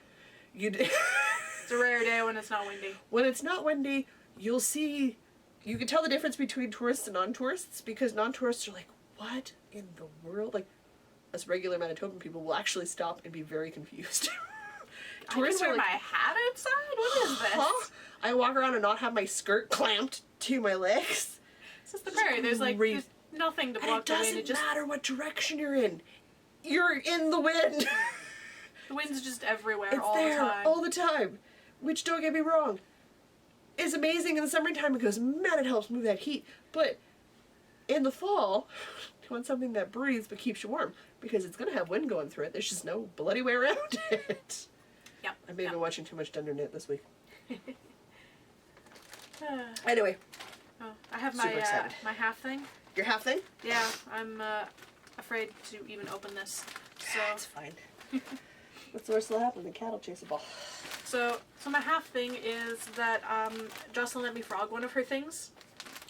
It's a rare day when it's not windy. When it's not windy, you can tell the difference between tourists and non-tourists, because non-tourists are like, what in the world? Like, us regular Manitoban people will actually stop and be very confused. Tourists wear my hat outside? What is this? Huh? I walk around and not have my skirt clamped to my legs. This is the prairie. There's nothing to block the wind. It doesn't matter what direction you're in. You're in the wind. The wind's just everywhere It's all there the time. all the time. Which, don't get me wrong, is amazing in the summertime because, man, it helps move that heat. But in the fall, you want something that breathes but keeps you warm because it's going to have wind going through it. There's just no bloody way around it. Yep. I may have been watching too much Dunder Knit this week. Uh, Anyway. Oh, I have Super excited. my half thing. Your half thing? Yeah, I'm afraid to even open this. So It's fine. What's the worst that'll happen? The cat will chase a ball. So my half thing is that Jocelyn let me frog one of her things.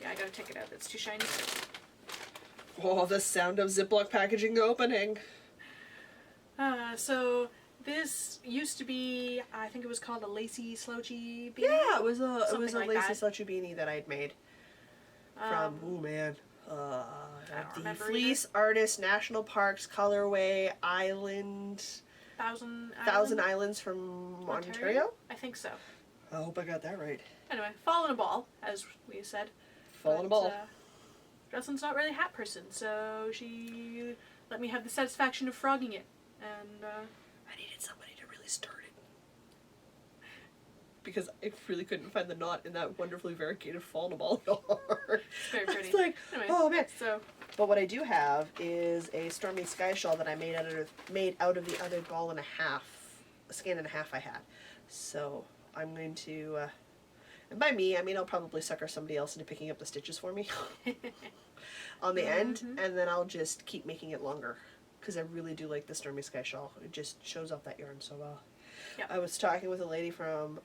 Yeah, I gotta take it out. It's too shiny. Oh, the sound of Ziploc packaging opening. So this used to be, I think it was called a lacy slouchy beanie. Yeah, it was a like lacy that. slouchy beanie that I'd made from don't the remember Fleece Artist National Parks Colorway Island. Thousand Islands from Ontario? I think so. I hope I got that right. Anyway, fall in a ball, as we said. Fall in a ball. Jocelyn's not really a hat person, so she let me have the satisfaction of frogging it. And I need needed somebody to really start it. Because I really couldn't find the knot in that wonderfully variegated fauna ball yarn. It's very pretty. It's like, Anyway, oh man. so But what I do have is a Stormy Sky Shawl that I made out of the other ball and a half, a skein and a half I had. So I'm going to, and by me, I mean I'll probably sucker somebody else into picking up the stitches for me on the end, and then I'll just keep making it longer. Because I really do like the Stormy Sky Shawl. It just shows off that yarn so well. Yep. I was talking with a lady from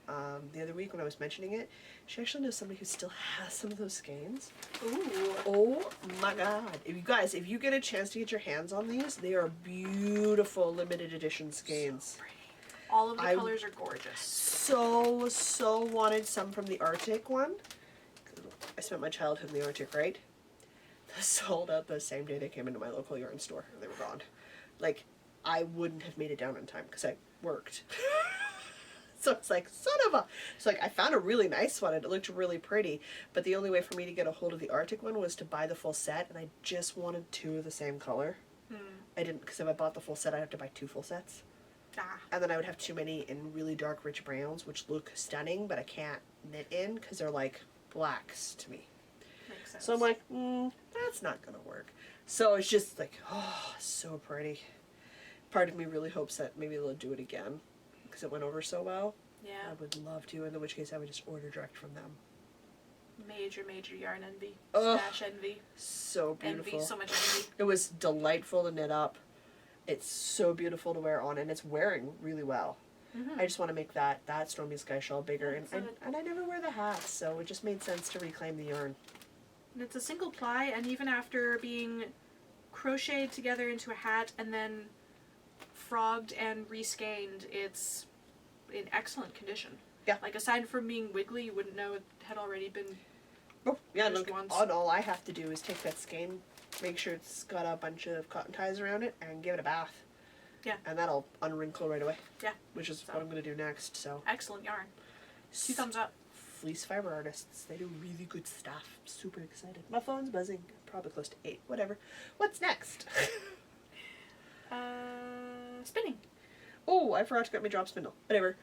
the other week when I was mentioning it. She actually knows somebody who still has some of those skeins. ooh, Oh my god. If you get a chance to get your hands on these, they are beautiful limited edition skeins. so pretty. All of the colors are gorgeous. So wanted some from the Arctic one. I spent my childhood in the Arctic, right? They sold out the same day they came into my local yarn store. They were gone. Like, I wouldn't have made it down in time because I worked. So it's like, son of a... So like, I found a really nice one and it looked really pretty, but the only way for me to get a hold of the Arctic one was to buy the full set, and I just wanted 2 of the same color. I didn't, because if I bought the full set, I'd have to buy 2 full sets. And then I would have too many in really dark, rich browns, which look stunning, but I can't knit in because they're like blacks to me. Makes sense. So I'm like, that's not gonna work. So it's just like, oh, so pretty. Part of me really hopes that maybe they'll do it again because it went over so well. Yeah. I would love to, in which case I would just order direct from them. Major yarn envy. Ugh. Stash envy. So beautiful. Envy, so much envy. It was delightful to knit up. It's so beautiful to wear on, and it's wearing really well. I just want to make that Stormy Sky Shawl bigger, and I never wear the hats, so it just made sense to reclaim the yarn. And it's a single ply, and even after being crocheted together into a hat and then frogged and reskeined, it's in excellent condition. Yeah. Like, aside from being wiggly, you wouldn't know it had already been... Oh, yeah, Just look, once. all I have to do is take that skein, make sure it's got a bunch of cotton ties around it, and give it a bath. Yeah. And that'll unwrinkle right away. Yeah. Which is So. what I'm going to do next, so. Excellent yarn. 2 thumbs up. Fleece fiber artists, they do really good stuff. Super excited. My phone's buzzing. Probably close to 8. Whatever. What's next? Spinning. Oh, I forgot to get my drop spindle. Whatever.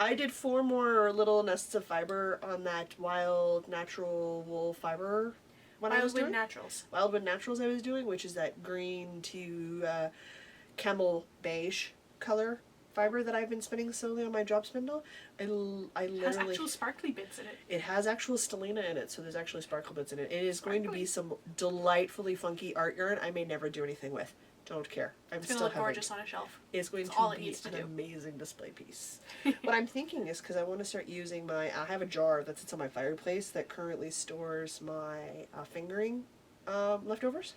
I did 4 more little nests of fiber on that wild natural wool fiber one I was Wildwood doing. Naturals. Wildwood Naturals I was doing, which is that green to camel beige color fiber that I've been spinning slowly on my drop spindle. I It has literally... actual sparkly bits in it. It has actual stellina in it, so there's actually sparkle bits in it. It is going to Sparkly. be some delightfully funky art yarn I may never do anything with. Don't care. I'm It's going to still look having... gorgeous on a shelf. It's going That's to all it be needs to an do. amazing display piece. What I'm thinking is, because I want to start using my... I have a jar that sits on my fireplace that currently stores my fingering leftovers.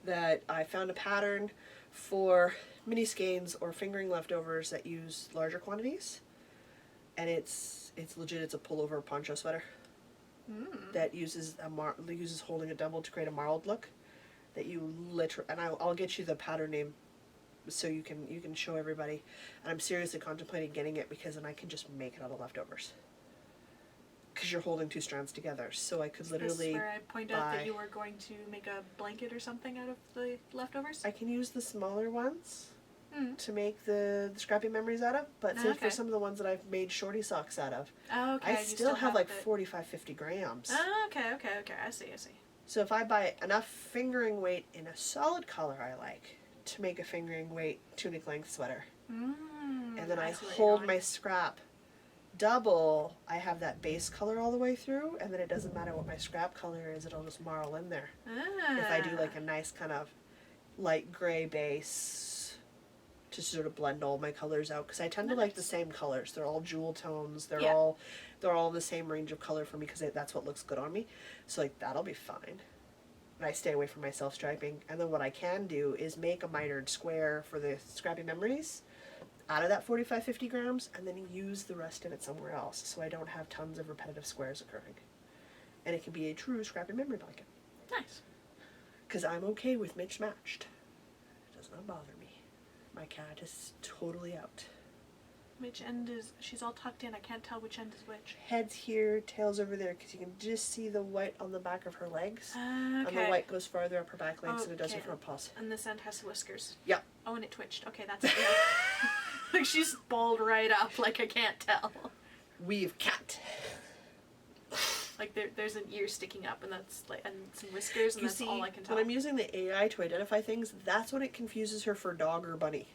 That I found a pattern for mini skeins or fingering leftovers that use larger quantities. And it's legit. It's a pullover poncho sweater that uses uses holding a double to create a marled look. That you literally, and I'll get you the pattern name so you can show everybody. And I'm seriously contemplating getting it because then I can just make it out of leftovers. Because you're holding 2 strands together, so I could literally. This where I point out that you were going to make a blanket or something out of the leftovers? I can use the smaller ones to make the scrappy memories out of, but say for some of the ones that I've made shorty socks out of, Oh, okay. I still have like 45-50 grams. Oh, okay. I see. So if I buy enough fingering weight in a solid color I like to make a fingering weight tunic length sweater, and then I see where you're hold going. my scrap double, I have that base color all the way through, and then it doesn't matter what my scrap color is, it'll just marl in there. If I do like a nice kind of light gray base to sort of blend all my colors out, because I tend to like the same colors. They're all jewel tones. They're all in the same range of color for me because that's what looks good on me. So like that'll be fine. And I stay away from my self-striping. And then what I can do is make a mitered square for the scrappy memories out of that 45-50 grams, and then use the rest of it somewhere else, so I don't have tons of repetitive squares occurring. And it can be a true scrappy memory blanket. Nice. Because I'm okay with mismatched. It does not bother me. My cat is totally out. Which end is... She's all tucked in. I can't tell which end is which. Head's here, tail's over there, because you can just see the white on the back of her legs. Okay. And the white goes farther up her back legs than it does her front paws. And this end has whiskers. Yep. Oh, and it twitched. Okay, that's it. Like, she's balled right up, like I can't tell. We've cat. Like, there's an ear sticking up, and that's like, and some whiskers, and You that's see, all I can tell. when I'm using the AI to identify things, that's when it confuses her for dog or bunny.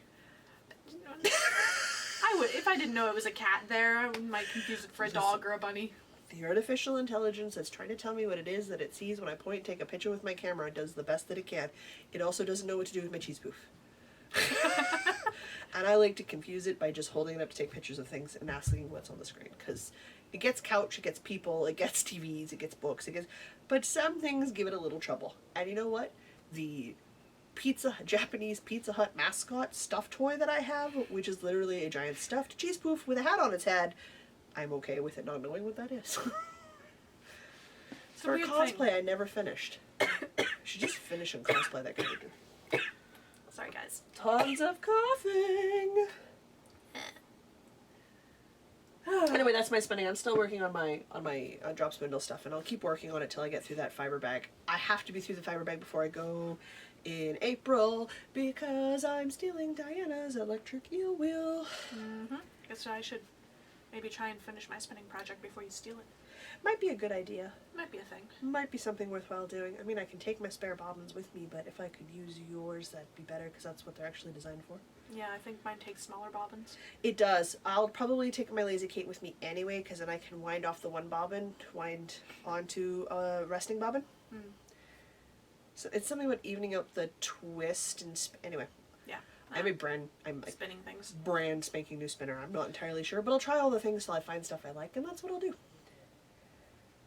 I would, if I didn't know it was a cat there, I might confuse it for a dog or a bunny. The artificial intelligence that's trying to tell me what it is that it sees when I point, take a picture with my camera, and does the best that it can. It also doesn't know what to do with my cheese poof. And I like to confuse it by just holding it up to take pictures of things and asking what's on the screen. Because it gets couch, it gets people, it gets TVs, it gets books, it gets... But some things give it a little trouble. And you know what? The Japanese Pizza Hut mascot stuffed toy that I have, which is literally a giant stuffed cheese poof with a hat on its head, I'm okay with it not knowing what that is. For cosplay, I never finished. Should just finish and cosplay that character. Sorry, guys. Tons of coughing. Anyway, that's my spending. I'm still working on my drop spindle stuff, and I'll keep working on it till I get through that fiber bag. I have to be through the fiber bag before I go in April because I'm stealing Diana's electric eel wheel. Guess I should maybe try and finish my spinning project before you steal it. Might be a good idea. Might be a thing. Might be something worthwhile doing. I mean, I can take my spare bobbins with me, but if I could use yours, that'd be better because that's what they're actually designed for. Yeah, I think mine takes smaller bobbins. It does. I'll probably take my Lazy Kate with me anyway because then I can wind off the one bobbin, wind onto a resting bobbin. So it's something about evening out the twist and anyway. Yeah. I'm spinning things. Brand spanking new spinner. I'm not entirely sure, but I'll try all the things till I find stuff I like, and that's what I'll do.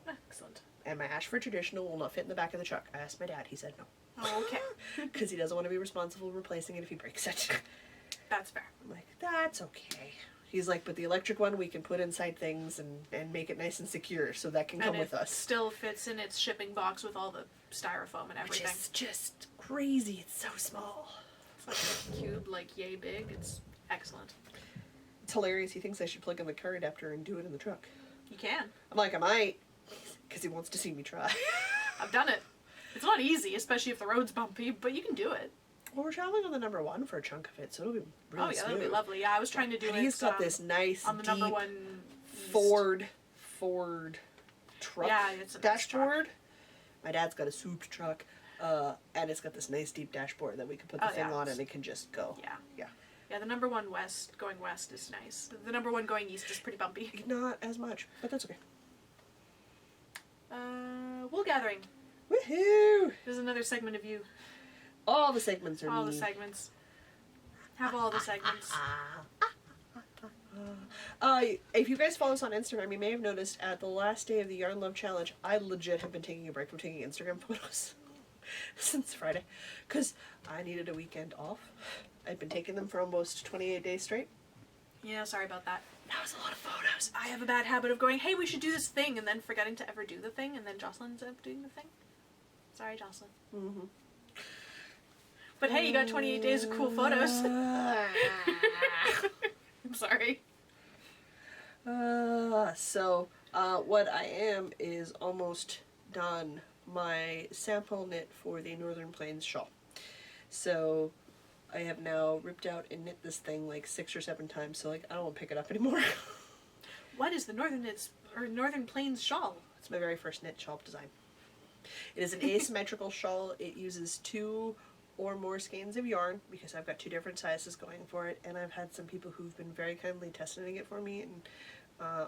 Excellent. And my Ashford Traditional will not fit in the back of the truck. I asked my dad. He said no. Oh, okay. Because he doesn't want to be responsible for replacing it if he breaks it. That's fair. I'm like, that's okay. He's like, but the electric one we can put inside things and make it nice and secure, so that can come with us. Still fits in its shipping box with all the styrofoam and everything. Which is just crazy. It's so small. It's like a cube, like yay big. It's excellent. It's hilarious. He thinks I should plug in the car adapter and do it in the truck. You can. I'm like, I might. Because he wants to see me try. I've done it. It's not easy, especially if the road's bumpy, but you can do it. Well, we're traveling on the number one for a chunk of it, so it'll be really smooth. That'll be lovely. Yeah, I was trying to do it. He's got this nice, on the deep number one Ford truck it's a nice dashboard. Truck. My dad's got a souped truck, and it's got this nice deep dashboard that we can put the thing on and it can just go. Yeah. Yeah. Yeah, the number one going west is nice. The number one going east is pretty bumpy. Not as much, but that's okay. Wool gathering. Woohoo! There's another segment of you. All the segments are all me. the segments. Have all the segments. If you guys follow us on Instagram, you may have noticed at the last day of the Yarn Love Challenge, I legit have been taking a break from taking Instagram photos since Friday. Because I needed a weekend off. I'd been taking them for almost 28 days straight. Yeah, sorry about that. That was a lot of photos. I have a bad habit of going, hey, we should do this thing, and then forgetting to ever do the thing, and then Jocelyn ends up doing the thing. Sorry, Jocelyn. Mm-hmm. But hey, you got 28 days of cool photos. I'm sorry. What I am is almost done my sample knit for the Northern Plains shawl. So I have now ripped out and knit this thing like 6 or 7 times, so like I don't want to pick it up anymore. What is the Northern Plains shawl? It's my very first knit shawl design. It is an asymmetrical shawl. It uses 2 or more skeins of yarn because I've got 2 different sizes going for it, and I've had some people who've been very kindly testing it for me in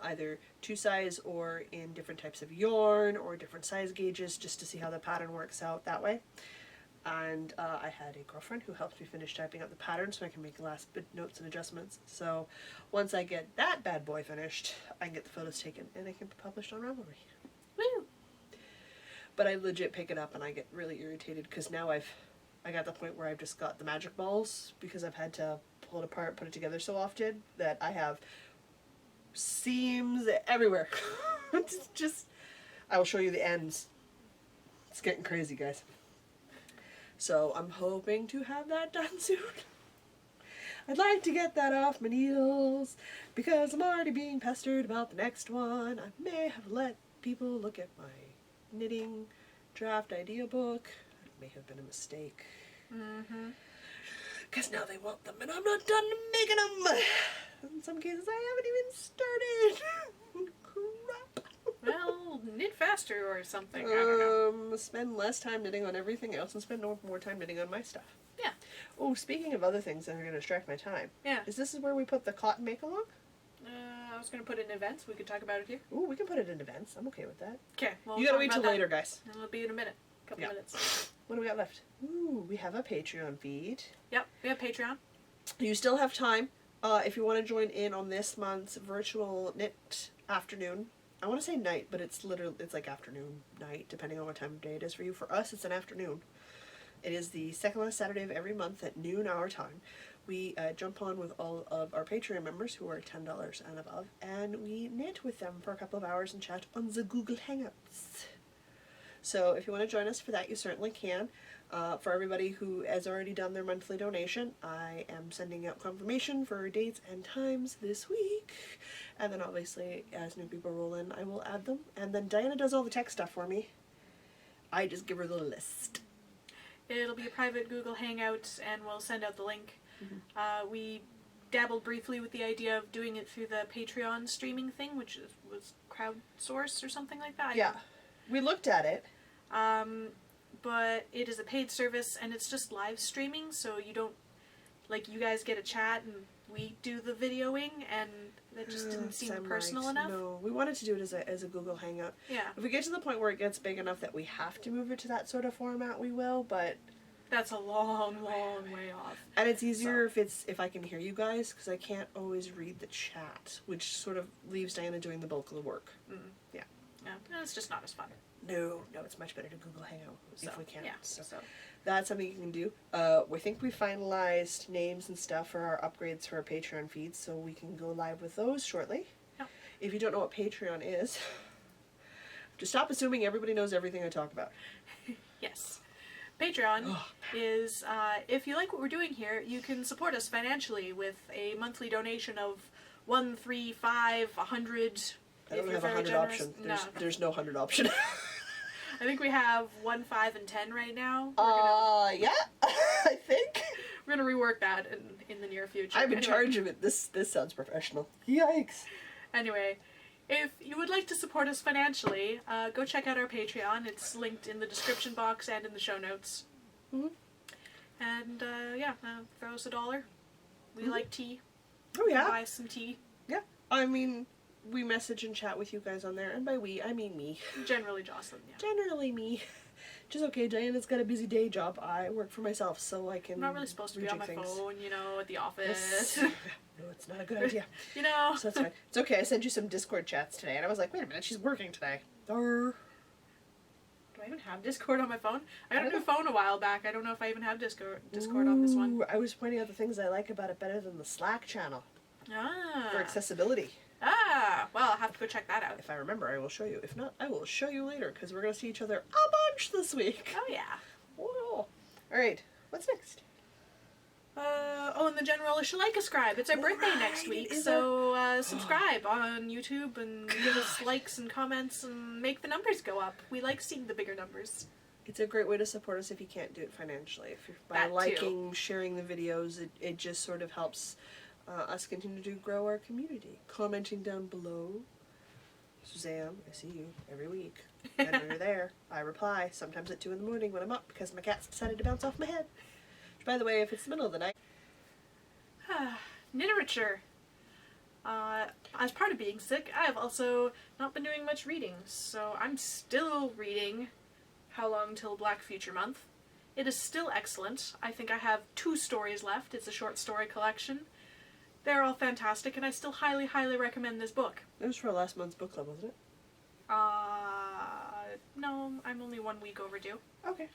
either 2 size or in different types of yarn or different size gauges just to see how the pattern works out that way. And I had a girlfriend who helped me finish typing out the pattern so I can make last bit notes and adjustments. So once I get that bad boy finished, I can get the photos taken and it can be published on Ravelry. Woo! But I legit pick it up and I get really irritated because now I got the point where I've just got the magic balls because I've had to pull it apart, put it together so often that I have seams everywhere. It's just, I will show you the ends. It's getting crazy, guys. So I'm hoping to have that done soon. I'd like to get that off my knees because I'm already being pestered about the next one. I may have let people look at my knitting draft idea book. It may have been a mistake. Mm-hmm. Because now they want them and I'm not done making them. In some cases I haven't even started. Crap. Well, knit faster or something. I don't know. Spend less time knitting on everything else and spend more time knitting on my stuff. Yeah. Oh, speaking of other things that are going to distract my time. Yeah. Is this where we put the cotton make-along? I was going to put it in events. We could talk about it here. Ooh, we can put it in events. I'm okay with that. Okay. Well, You gotta wait till later, guys. It'll be in a minute. Couple minutes. What do we got left? Ooh, we have a Patreon feed. Yep, we have Patreon. You still have time if you want to join in on this month's virtual knit afternoon. I want to say night, but it's like afternoon, night, depending on what time of day it is for you. For us, it's an afternoon. It is the second last Saturday of every month at noon our time. We jump on with all of our Patreon members who are $10 and above, and we knit with them for a couple of hours and chat on the Google Hangouts. So if you want to join us for that, you certainly can. For everybody who has already done their monthly donation, I am sending out confirmation for dates and times this week. And then obviously, as new people roll in, I will add them. And then Diana does all the tech stuff for me. I just give her the list. It'll be a private Google Hangout, and we'll send out the link. Mm-hmm. We dabbled briefly with the idea of doing it through the Patreon streaming thing, which was crowdsourced or something like that. Yeah, we looked at it. But it is a paid service, and it's just live streaming, so you don't, like, you guys get a chat, and we do the videoing, and that just didn't seem personal enough. No, we wanted to do it as a Google Hangout. Yeah. If we get to the point where it gets big enough that we have to move it to that sort of format, we will, but... That's a long, long way off. And it's easier if I can hear you guys, because I can't always read the chat, which sort of leaves Diana doing the bulk of the work. Mm. Yeah. Yeah, it's just not as fun. No, it's much better to Google Hangout if we can. Yeah, so so that's something you can do. We think we finalized names and stuff for our upgrades for our Patreon feeds, so we can go live with those shortly. Yeah. If you don't know what Patreon is, just stop assuming everybody knows everything I talk about. Yes. Patreon is, if you like what we're doing here, you can support us financially with a monthly donation of $1, $3, $5, $100. I don't have a 100 option. There's no 100 option. I think we have 1, 5, and 10 right now. Yeah, I think. We're gonna rework that in the near future. I'm in charge of it. This sounds professional. Yikes. Anyway, if you would like to support us financially, go check out our Patreon. It's linked in the description box and in the show notes. Mm-hmm. And throw us $1. We like tea. Oh yeah. Buy some tea. Yeah. I mean, we message and chat with you guys on there, and by we, I mean me. Generally Jocelyn, yeah. Generally me. Which is okay, Diana's got a busy day job. I work for myself, so I can I'm not really supposed to be on my phone, at the office. No, it's not a good idea. So that's fine. It's okay, I sent you some Discord chats today, and I was like, wait a minute, she's working today. Do I even have Discord on my phone? I got a new phone a while back. I don't know if I even have Discord on this one. I was pointing out the things I like about it better than the Slack channel. Ah. For accessibility. Well, I'll have to go check that out. If I remember, I will show you. If not, I will show you later, because we're going to see each other a bunch this week. Oh, yeah. Whoa. Alright, what's next? And the general is like a scribe. It's our birthday next week, so subscribe on YouTube and give us likes and comments and make the numbers go up. We like seeing the bigger numbers. It's a great way to support us if you can't do it financially. By liking, sharing the videos, it just sort of helps us continue to grow our community. Commenting down below. Suzanne, I see you every week. And when you're there, I reply, sometimes at 2 in the morning when I'm up because my cat's decided to bounce off my head. Which, by the way, if it's the middle of the night... Literature. As part of being sick, I have also not been doing much reading, so I'm still reading How Long Till Black Future Month. It is still excellent. I think I have 2 stories left. It's a short story collection. They're all fantastic, and I still highly, highly recommend this book. It was for last month's book club, wasn't it? No, I'm only 1 week overdue. Okay.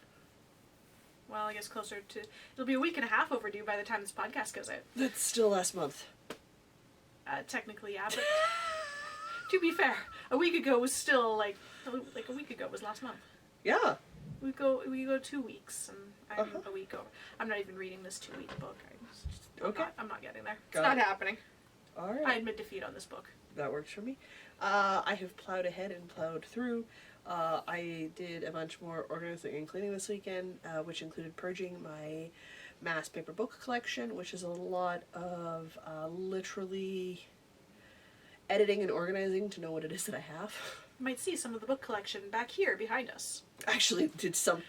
Well, I guess closer to... It'll be a week and a half overdue by the time this podcast goes out. That's still last month. Technically, yeah, but... to be fair, a week ago was still, like a week ago was last month. Yeah. We go 2 weeks, and I'm a week over. I'm not even reading this 2-week book. Okay. I'm not getting there. It's Got not it. happening. All right. I admit defeat on this book. That works for me. I have plowed ahead and plowed through. I did a bunch more organizing and cleaning this weekend, which included purging my mass paper book collection, which is a lot of literally editing and organizing to know what it is that I have. You might see some of the book collection back here behind us. Actually, did some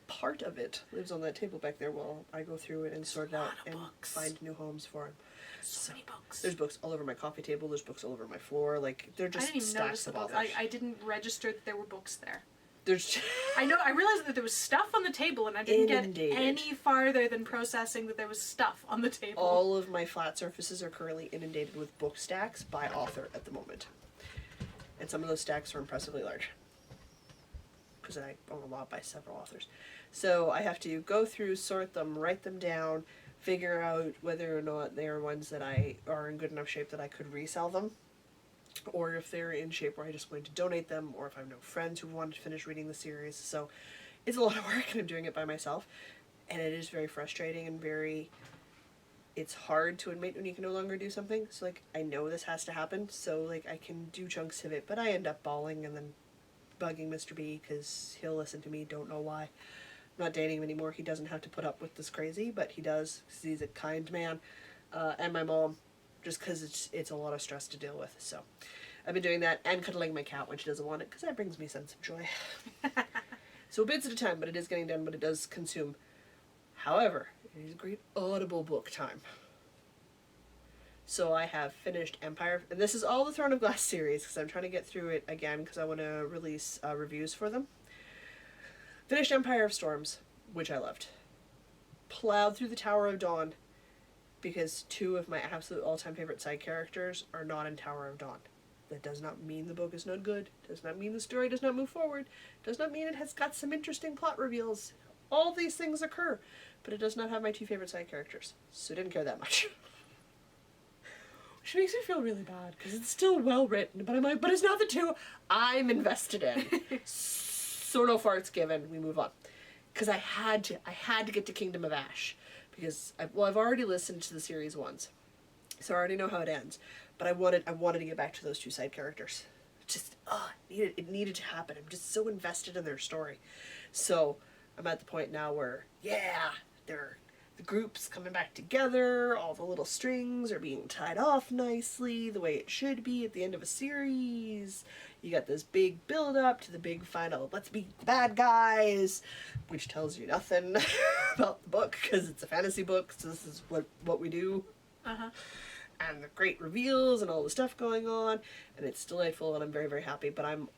part of it lives on that table back there while I go through it and sort it out and books. find new homes for them. So many books. There's books all over my coffee table. There's books all over my floor. Like, they're I just didn't even notice stacks the of books. authors. I didn't register that there were books there. There's I realized that there was stuff on the table, and I didn't Inundated. get any farther than processing that there was stuff on the table. all of my flat surfaces are currently inundated with book stacks by author at the moment. And some of those stacks are impressively large. Because I own a lot by several authors. So I have to go through, sort them, write them down, figure out whether or not they are ones that are in good enough shape that I could resell them. Or if they're in shape where I just going to donate them, or if I have no friends who want to finish reading the series. So it's a lot of work and I'm doing it by myself. And it is very frustrating and it's hard to admit when you can no longer do something. So like, I know this has to happen, so like I can do chunks of it, but I end up bawling and then bugging Mr. B because he'll listen to me, don't know why. I'm not dating him anymore. He doesn't have to put up with this crazy, but he does because he's a kind man. And my mom, just because it's a lot of stress to deal with. So I've been doing that and cuddling my cat when she doesn't want it because that brings me a sense of joy. So bits at a time, but it is getting done, but it does consume. However, it is a great audible book time. So I have finished Empire, and this is all the Throne of Glass series because I'm trying to get through it again because I want to release reviews for them. Finished Empire of Storms, which I loved. Plowed through the Tower of Dawn because two of my absolute all-time favorite side characters are not in Tower of Dawn. That does not mean the book is not good. Does not mean the story does not move forward. Does not mean it has got some interesting plot reveals. All these things occur, but it does not have my two favorite side characters, so I didn't care that much. Which makes me feel really bad, because it's still well written, but I'm like, but it's not the two I'm invested in. So no farts given, we move on. Because I had to get to Kingdom of Ash, because I've already listened to the series once, so I already know how it ends, but I wanted to get back to those two side characters. Just, it needed to happen. I'm just so invested in their story. So I'm at the point now where, yeah, the group's coming back together, all the little strings are being tied off nicely, the way it should be at the end of a series. You got this big build-up to the big final, let's beat the bad guys, which tells you nothing about the book, because it's a fantasy book, so this is what we do. Uh-huh. And the great reveals and all the stuff going on, and it's delightful, and I'm very, very happy. But I'm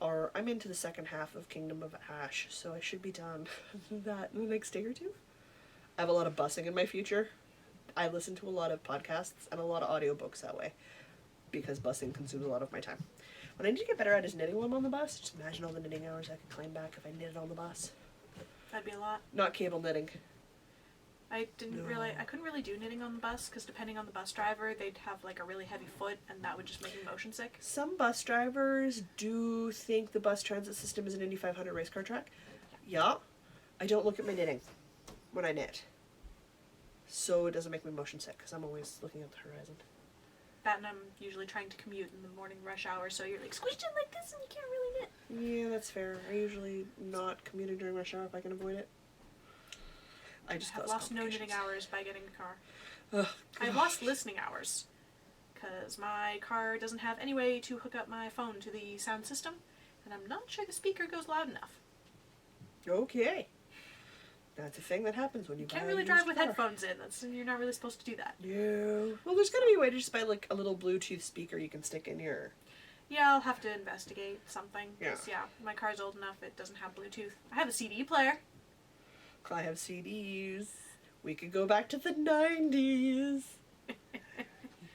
into the second half of Kingdom of Ash, so I should be done with that in the next day or two. I have a lot of busing in my future. I listen to a lot of podcasts and a lot of audiobooks that way, because busing consumes a lot of my time. What I need to get better at is knitting while I'm on the bus. Just imagine all the knitting hours I could claim back if I knitted on the bus. That'd be a lot. Not cable knitting. I couldn't really do knitting on the bus because depending on the bus driver, they'd have like a really heavy foot and that would just make me motion sick. Some bus drivers do think the bus transit system is an Indy 500 race car track. Yeah. I don't look at my knitting when I knit. So it doesn't make me motion sick because I'm always looking at the horizon. That and I'm usually trying to commute in the morning rush hour, so you're like squished in like this and you can't really knit. Yeah, that's fair. I usually not commuting during rush hour if I can avoid it. I have lost no knitting hours by getting a car. Oh, I've lost listening hours because my car doesn't have any way to hook up my phone to the sound system, and I'm not sure the speaker goes loud enough. Okay. That's a thing that happens when you can't really drive with headphones in. You're not really supposed to do that. No. Well, there's got to be a way to just buy like a little Bluetooth speaker you can stick in your... Yeah, I'll have to investigate something. Yeah. Yeah, my car's old enough, it doesn't have Bluetooth. I have a CD player. I have CDs. We could go back to the 90s.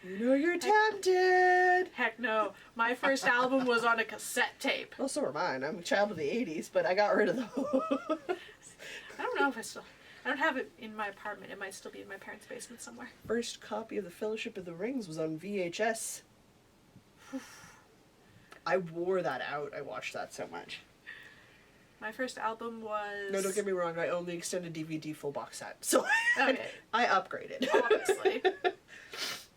You know you're tempted. Heck no. My first album was on a cassette tape. Well, so were mine. I'm a child of the 80s, but I got rid of those. I don't know if I don't have it in my apartment. It might still be in my parents' basement somewhere. First copy of The Fellowship of the Rings was on VHS. I wore that out. I watched that so much. My first album was... No, don't get me wrong, I own the extended DVD full box set, so Okay. I upgraded. Obviously.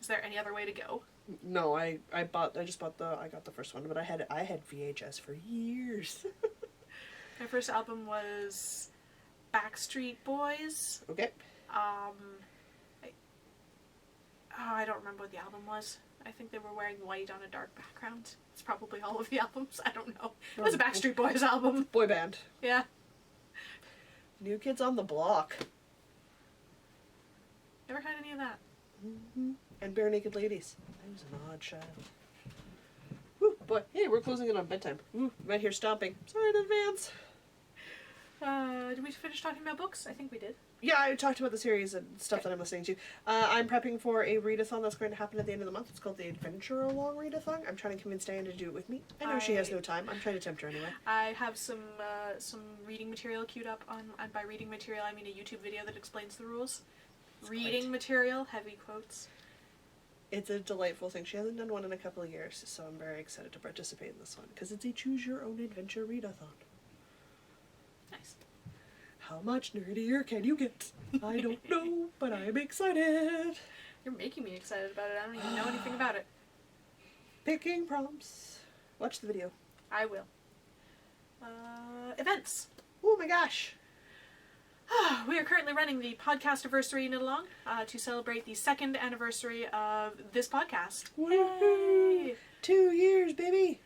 Is there any other way to go? No, I got the first one, but I had VHS for years. My first album was Backstreet Boys. Okay. I don't remember what the album was. I think they were wearing white on a dark background. It's probably all of the albums. I don't know. It was a Backstreet Boys album. Boy band. Yeah. New Kids on the Block. Never had any of that. Mm-hmm. And Bare Naked Ladies. I was an odd child. Woo, boy. Hey, we're closing in on bedtime. Woo, right here stomping. Sorry in advance. Did we finish talking about books? I think we did. Yeah, I talked about the series and stuff that I'm listening to. I'm prepping for a readathon that's going to happen at the end of the month. It's called the Adventure Along ReadAthon. I'm trying to convince Diana to do it with me. I know she has no time. I'm trying to tempt her anyway. I have some reading material queued up on, and by reading material I mean a YouTube video that explains the rules. It's reading great. Material, heavy quotes. It's a delightful thing. She hasn't done one in a couple of years, so I'm very excited to participate in this one, because it's a choose-your-own-adventure readathon. Nice. How much nerdier can you get? I don't know, but I'm excited. You're making me excited about it. I don't even know anything about it. Picking prompts. Watch the video. I will. Events. Oh my gosh. We are currently running the podcast anniversary knit along to celebrate the 2nd anniversary of this podcast. Woohoo! 2 years, baby.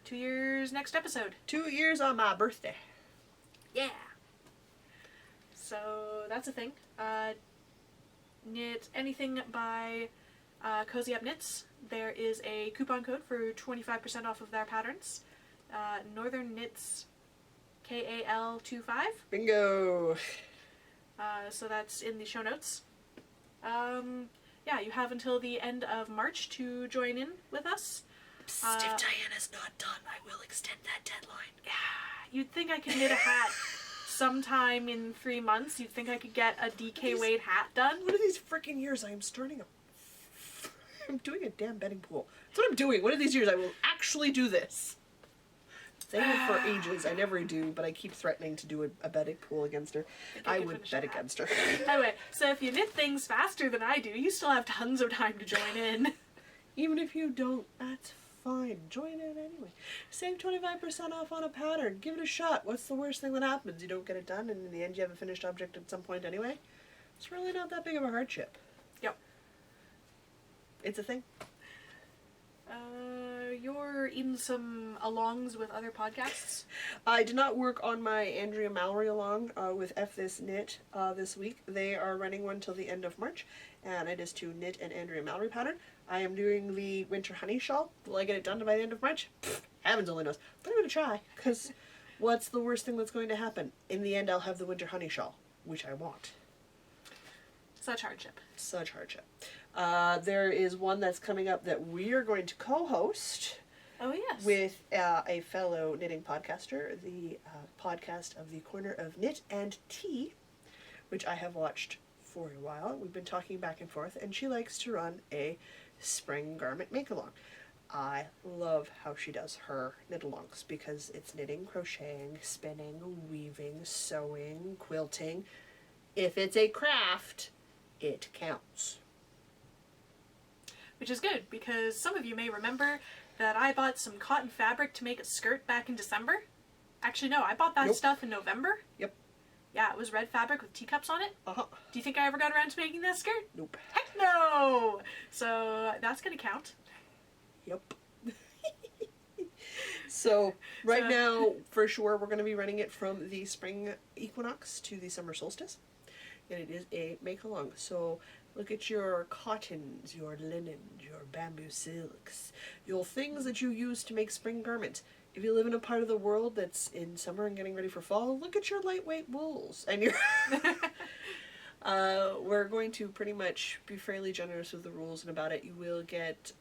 2 years next episode. 2 years on my birthday. Yeah. So that's a thing. Knit anything by Cozy Up Knits. There is a coupon code for 25% off of their patterns. Northern Knits KAL25. Bingo. So that's in the show notes. Yeah, you have until the end of March to join in with us. Psst, if Diana's not done, I will extend that deadline. Yeah, you'd think I could knit a hat sometime in 3 months. You'd think I could get a DK Wade hat done. One of these freaking years, I am starting I'm doing a damn bedding pool. That's what I'm doing. One of these years, I will actually do this. Saying it for ages. I never do, but I keep threatening to do a bedding pool against her. I would bet against her. Anyway, so if you knit things faster than I do, you still have tons of time to join in. Even if you don't, that's fine. Join in anyway. Save 25% off on a pattern. Give it a shot. What's the worst thing that happens? You don't get it done, and in the end you have a finished object at some point anyway? It's really not that big of a hardship. Yep. It's a thing. You're in some alongs with other podcasts? I did not work on my Andrea Mallory along with F This Knit this week. They are running one till the end of March, and it is to knit an Andrea Mallory pattern. I am doing the Winter Honey Shawl. Will I get it done by the end of March? Heavens only knows. But I'm going to try, because what's the worst thing that's going to happen? In the end, I'll have the Winter Honey Shawl, which I want. Such hardship. Such hardship. There is one that's coming up that we are going to co-host. Oh, yes. With a fellow knitting podcaster, the podcast of the Corner of Knit and Tea, which I have watched for a while. We've been talking back and forth, and she likes to run a spring garment make-along. I love how she does her knit-alongs, because it's knitting, crocheting, spinning, weaving, sewing, quilting. If it's a craft, it counts. Which is good, because some of you may remember that I bought some cotton fabric to make a skirt back in December. Actually, no, I bought that Nope. stuff in November. Yep. Yeah, it was red fabric with teacups on it. Uh-huh. Do you think I ever got around to making that skirt? Nope. Heck no! So that's gonna count. Yep. So, right now, for sure, we're going to be running it from the spring equinox to the summer solstice. And it is a make-along. So, look at your cottons, your linens, your bamboo silks, your things that you use to make spring garments. If you live in a part of the world that's in summer and getting ready for fall, look at your lightweight wools. And your we're going to pretty much be fairly generous with the rules and about it. You will get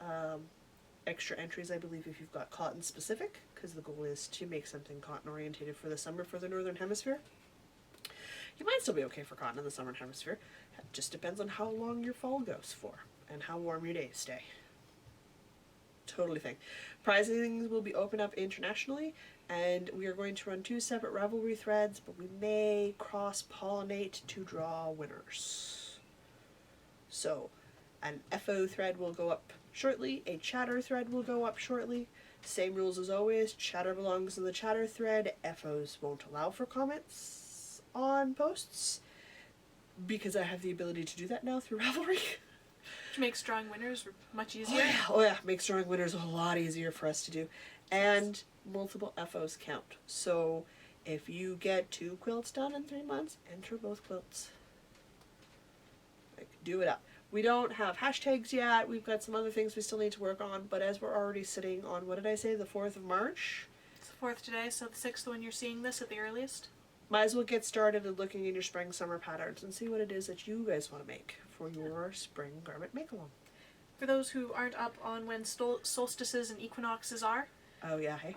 extra entries, I believe, if you've got cotton specific, because the goal is to make something cotton orientated for the summer for the Northern Hemisphere. You might still be okay for cotton in the Southern Hemisphere. It just depends on how long your fall goes for and how warm your days stay. Totally thing. Prizings will be opened up internationally, And we are going to run 2 separate Ravelry threads, but we may cross-pollinate to draw winners. So, an FO thread will go up shortly, a chatter thread will go up shortly. Same rules as always, chatter belongs in the chatter thread, FOs won't allow for comments on posts, because I have the ability to do that now through Ravelry. Which makes drawing winners much easier. Oh yeah, makes drawing winners a lot easier for us to do. And multiple FOs count. So if you get 2 quilts done in 3 months, enter both quilts. Like, do it up. We don't have hashtags yet. We've got some other things we still need to work on. But as we're already sitting on, what did I say, the 4th of March? It's the 4th today, so the 6th when you're seeing this at the earliest. Might as well get started at looking in your spring summer patterns and see what it is that you guys want to make for your spring garment make-along. For those who aren't up on when solstices and equinoxes are, Oh yeah, hey?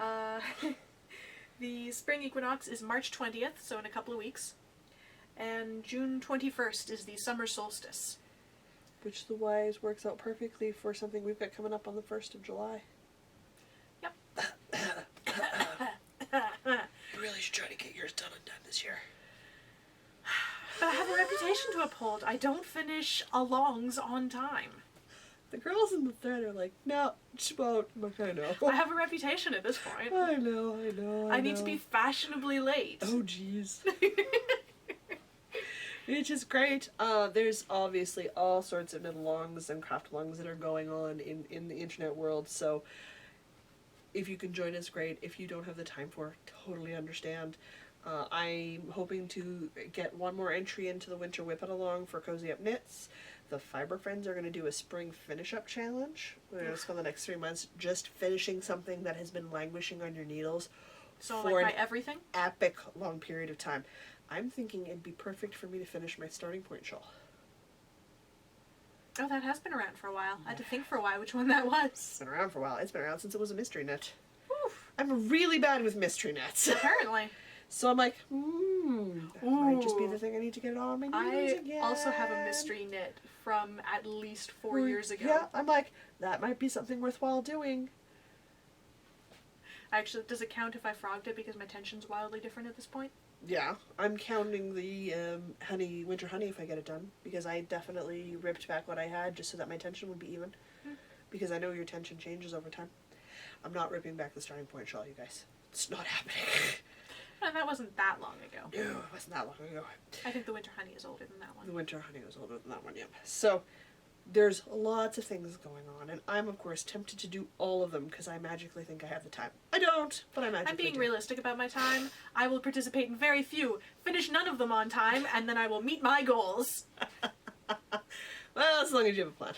the spring equinox is March 20th, so in a couple of weeks. And June 21st is the summer solstice. Which the wise works out perfectly for something we've got coming up on the 1st of July. Yep. You really should try to get yours done in time this year. But I have a reputation to uphold. I don't finish alongs on time. The girls in the thread are like, no, she won't. I'm like, I know. I have a reputation at this point. I know. I need to be fashionably late. Oh, jeez. Which is great. There's obviously all sorts of knit-alongs and craft-alongs that are going on in the internet world, so if you can join us, great. If you don't have the time for it, totally understand. I'm hoping to get one more entry into the Winter Whip-It-Along for Cozy Up Knits. The Fiber Friends are going to do a Spring Finish-Up Challenge. We're going to spend the next 3 months just finishing something that has been languishing on your needles So for like my everything? epic long period of time. I'm thinking it'd be perfect for me to finish my starting point shawl. Oh, that has been around for a while. I had to think for a while which one that was. It's been around for a while. It's been around since it was a mystery knit. Oof. I'm really bad with mystery knits. Apparently. So I'm like, that might just be the thing I need to get it on my needles again. I also have a mystery knit from at least 4 years ago. Yeah, I'm like, that might be something worthwhile doing. Actually, does it count if I frogged it because my tension's wildly different at this point? Yeah, I'm counting the winter honey if I get it done, because I definitely ripped back what I had just so that my tension would be even, because I know your tension changes over time. I'm not ripping back the starting point shawl, you guys. It's not happening. And that wasn't that long ago. No, it wasn't that long ago. I think the winter honey is older than that one. The winter honey was older than that one, yeah. So, there's lots of things going on, and I'm, of course, tempted to do all of them because I magically think I have the time. I don't, but I magically I'm being do. realistic about my time. I will participate in very few, finish none of them on time, and then I will meet my goals. Well, as long as you have a plan.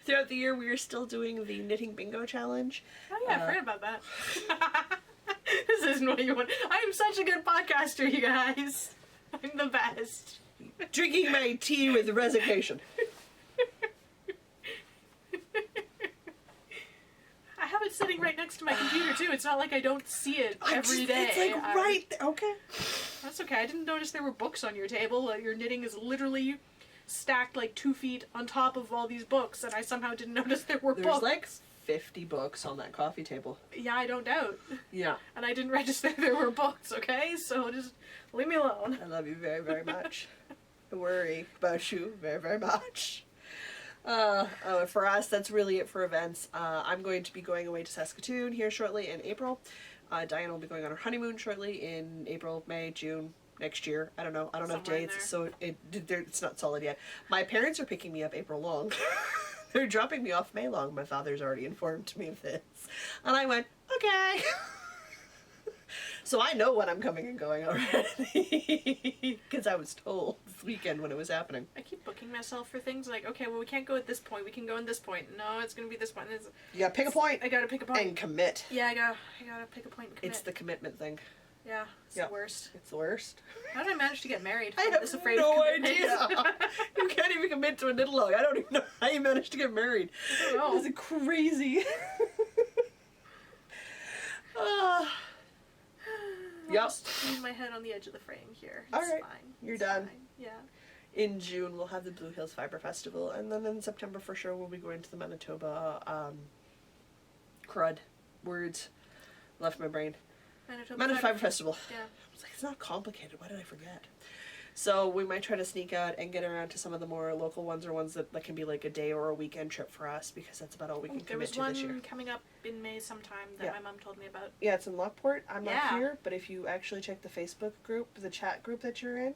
Throughout the year, we are still doing the Knitting Bingo Challenge. Oh yeah, I forgot about that. This isn't what you want. I am such a good podcaster, you guys. I'm the best. Drinking my tea with resignation. I have it sitting right next to my computer too. It's not like I don't see it every day. It's like right there. Okay. That's okay. I didn't notice there were books on your table. Your knitting is literally stacked like 2 feet on top of all these books, and I somehow didn't notice there were books. There's like 50 books on that coffee table. Yeah, I don't doubt. Yeah. And I didn't register there were books, okay? So just leave me alone. I love you very, very much. I worry about you very, very much. For us, that's really it for events. I'm going to be going away to Saskatoon here shortly in April. Diana will be going on her honeymoon shortly in April, May, June, next year. I don't know. I don't have Somewhere in dates, there. so it's not solid yet. My parents are picking me up April long. They're dropping me off May long. My father's already informed me of this. And I went, okay. So I know when I'm coming and going already. Because I was told this weekend when it was happening. I keep booking myself for things like, okay, well, we can't go at this point. We can go in this point. No, it's going to be this point. You gotta pick a point. I gotta pick a point. And commit. Yeah, I gotta pick a point and commit. It's the commitment thing. Yeah, it's Yep. the worst. It's the worst. How did I manage to get married? I I'm have this afraid no of commitment. idea. You can't even commit to a knit-along. I don't even know how you managed to get married. I don't know. This is crazy. I'll Yep. just leave my head on the edge of the frame here. It's All right. fine. You're It's done. fine. Yeah. In June, we'll have the Blue Hills Fiber Festival, and then in September, for sure, we'll be going to the Manitoba Crud Words Left my brain. Manitoba Fiber Festival. Yeah. I was like, it's not complicated. Why did I forget? So we might try to sneak out and get around to some of the more local ones, or ones that can be like a day or a weekend trip for us, because that's about all we can commit to this year. There was one coming up in May sometime that my mom told me about. Yeah, it's in Lockport. I'm not here, but if you actually check the Facebook group, the chat group that you're in,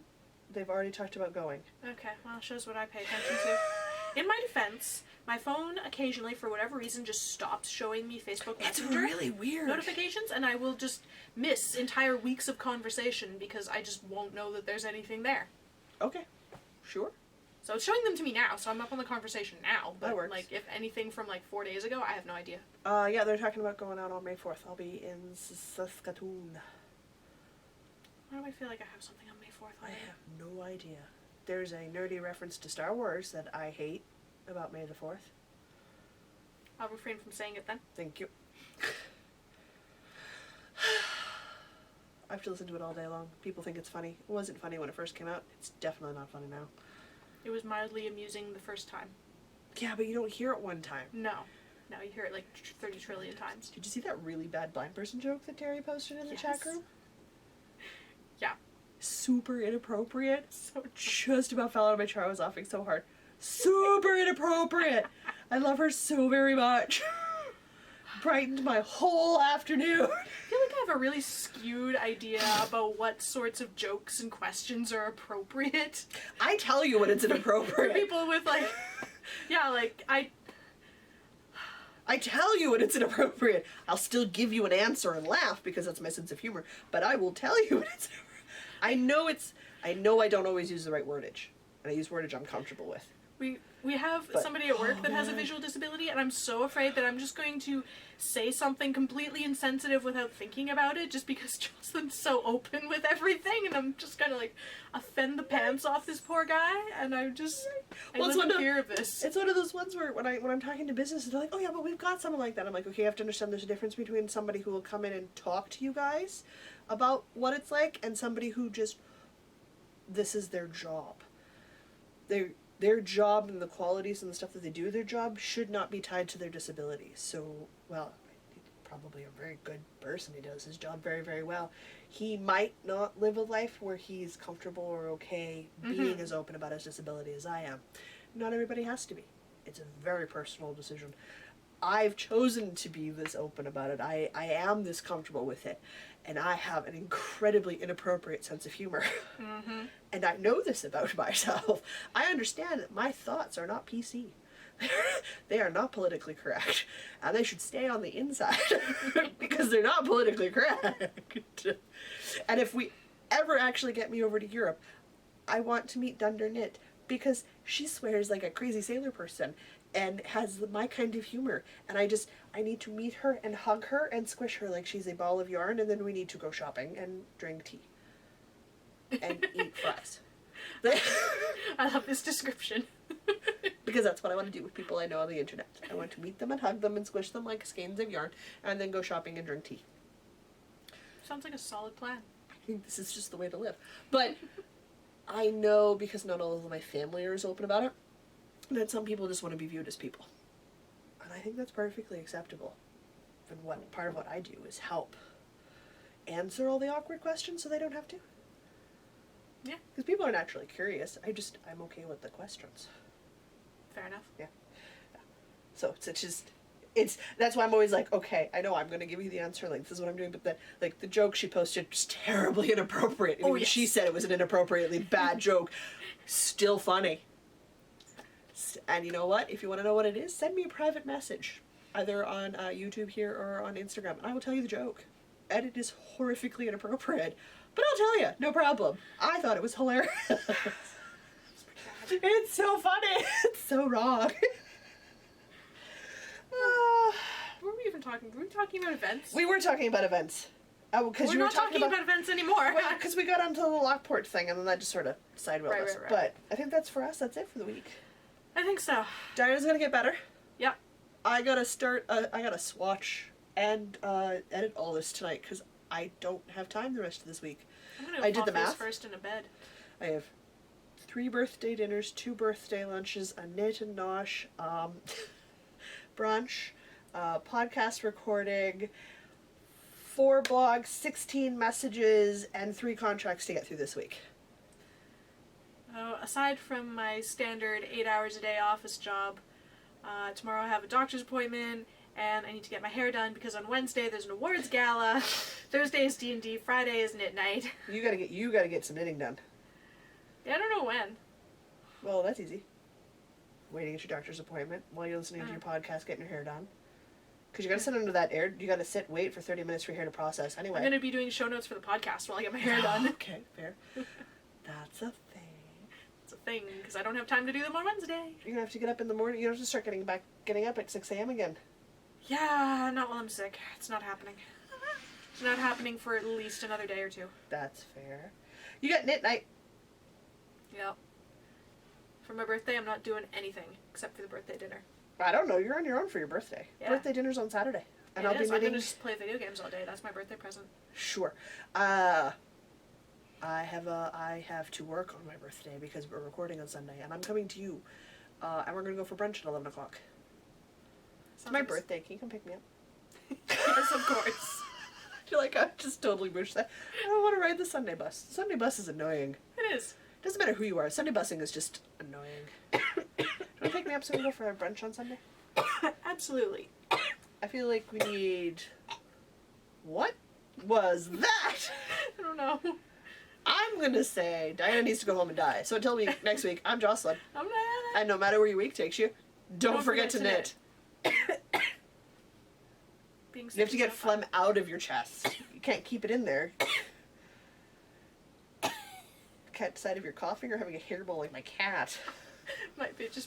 they've already talked about going. Okay, well, it shows what I pay attention to. In my defense, my phone occasionally, for whatever reason, just stops showing me Facebook Messenger. It's really weird. Notifications, and I will just miss entire weeks of conversation because I just won't know that there's anything there. Okay, sure. So it's showing them to me now, so I'm up on the conversation now. But, that works. like, if anything from, like, 4 days ago, I have no idea. Yeah, they're talking about going out on May 4th. I'll be in Saskatoon. Why do I feel like I have something on May 4th? I have no idea. There's a nerdy reference to Star Wars that I hate about May the 4th. I'll refrain from saying it then. Thank you. I have to listen to it all day long. People think it's funny. It wasn't funny when it first came out. It's definitely not funny now. It was mildly amusing the first time. Yeah, but you don't hear it one time. No. No, you hear it like 30 trillion times. Did you see that really bad blind person joke that Terry posted in the chat group? Yeah. Super inappropriate. So just about fell out of my chair. I was laughing so hard. Super inappropriate. I love her so very much. Brightened my whole afternoon. I feel like I have a really skewed idea about what sorts of jokes and questions are appropriate. I tell you when it's inappropriate. For people with like, yeah, like I tell you when it's inappropriate. I'll still give you an answer and laugh because that's my sense of humor, but I will tell you when it's inappropriate. I know I don't always use the right wordage, and I use wordage I'm comfortable with. We have somebody at work that has a visual disability, and I'm so afraid that I'm just going to say something completely insensitive without thinking about it, just because Jocelyn's so open with everything, and I'm just gonna like offend the pants off this poor guy, and I live in fear of this. It's one of those ones where when I'm talking to businesses, they're like, "Oh yeah, but we've got someone like that." I'm like, "Okay, you have to understand there's a difference between somebody who will come in and talk to you guys about what it's like, and somebody who just this is their job. Their job and the qualities and the stuff that they do their job should not be tied to their disability. So, well, he's probably a very good person. He does his job very, very well. He might not live a life where he's comfortable or okay being as open about his disability as I am. Not everybody has to be. It's a very personal decision. I've chosen to be this open about it. I am this comfortable with it. And I have an incredibly inappropriate sense of humor. Mm-hmm. And I know this about myself. I understand that my thoughts are not PC. They are not politically correct. And they should stay on the inside. Because they're not politically correct. And if we ever actually get me over to Europe, I want to meet Dunder Knit. Because she swears like a crazy sailor person. And has my kind of humor. And I need to meet her and hug her and squish her like she's a ball of yarn, and then we need to go shopping and drink tea. And eat fries. I love this description. Because that's what I want to do with people I know on the internet. I want to meet them and hug them and squish them like skeins of yarn, and then go shopping and drink tea. Sounds like a solid plan. I think this is just the way to live. But I know, because not all of my family are as open about it, that some people just want to be viewed as people. And I think that's perfectly acceptable. And part of what I do is help answer all the awkward questions so they don't have to. Yeah. Because people are naturally curious. I'm okay with the questions. Fair enough. Yeah. So that's why I'm always like, okay, I know I'm going to give you the answer, like, this is what I'm doing, but the joke she posted was terribly inappropriate. And even she said it was an inappropriately bad joke. Still funny. And you know what? If you want to know what it is, send me a private message, either on YouTube here or on Instagram, and I will tell you the joke. And it is horrifically inappropriate, but I'll tell you, no problem. I thought it was hilarious. It's so funny. It's so wrong. What were we even talking? Were we talking about events? We were talking about events. We're not talking about events anymore. Because we got onto the Lockport thing, and then that just sort of sidewheeled us. Right. But I think that's for us. That's it for the week. I think so. Diana's gonna get better. Yep. I gotta swatch and edit all this tonight because I don't have time the rest of this week. I did the math. First in a bed. I have 3 birthday dinners, 2 birthday lunches, a knit and nosh, brunch, podcast recording, 4 blogs, 16 messages, and 3 contracts to get through this week. Aside from my standard 8 hours a day office job, tomorrow I have a doctor's appointment, and I need to get my hair done because on Wednesday there's an awards gala, Thursday is D&D, Friday is knit night. You gotta get some knitting done. Yeah, I don't know when. Well, that's easy. Waiting at your doctor's appointment while you're listening to your podcast, getting your hair done. Because you gotta sit under that air. You gotta wait for 30 minutes for your hair to process. Anyway. I'm gonna be doing show notes for the podcast while I get my hair done. Okay, fair. That's a thing. It's a thing, because I don't have time to do them on Wednesday. You're gonna have to get up in the morning. You have to start getting up at 6 a.m. again. Yeah, not while I'm sick. It's not happening. It's not happening for at least another day or 2. That's fair. You got knit night. Yep. For my birthday, I'm not doing anything except for the birthday dinner. I don't know. You're on your own for your birthday. Yeah. Birthday dinner's on Saturday. And I'll be knitting. I'm gonna just play video games all day. That's my birthday present. Sure. I have to work on my birthday because we're recording on Sunday, and I'm coming to you. And we're gonna go for brunch at 11 o'clock. It's my birthday. Can you come pick me up? Yes, of course. You're like, I just totally wish that. I don't want to ride the Sunday bus. The Sunday bus is annoying. It is. Doesn't matter who you are. Sunday busing is just annoying. Do you want to pick me up so we can go for a brunch on Sunday? Absolutely. I feel like we need... What was that? I don't know. I'm going to say Diana needs to go home and die. So until next week, I'm Jocelyn. I'm not. And no matter where your week takes you, don't forget to knit. Being sick You have to is get so fun. phlegm out of your chest. You can't keep it in there. Can't decide if you're coughing or having a hairball like my cat. Might be just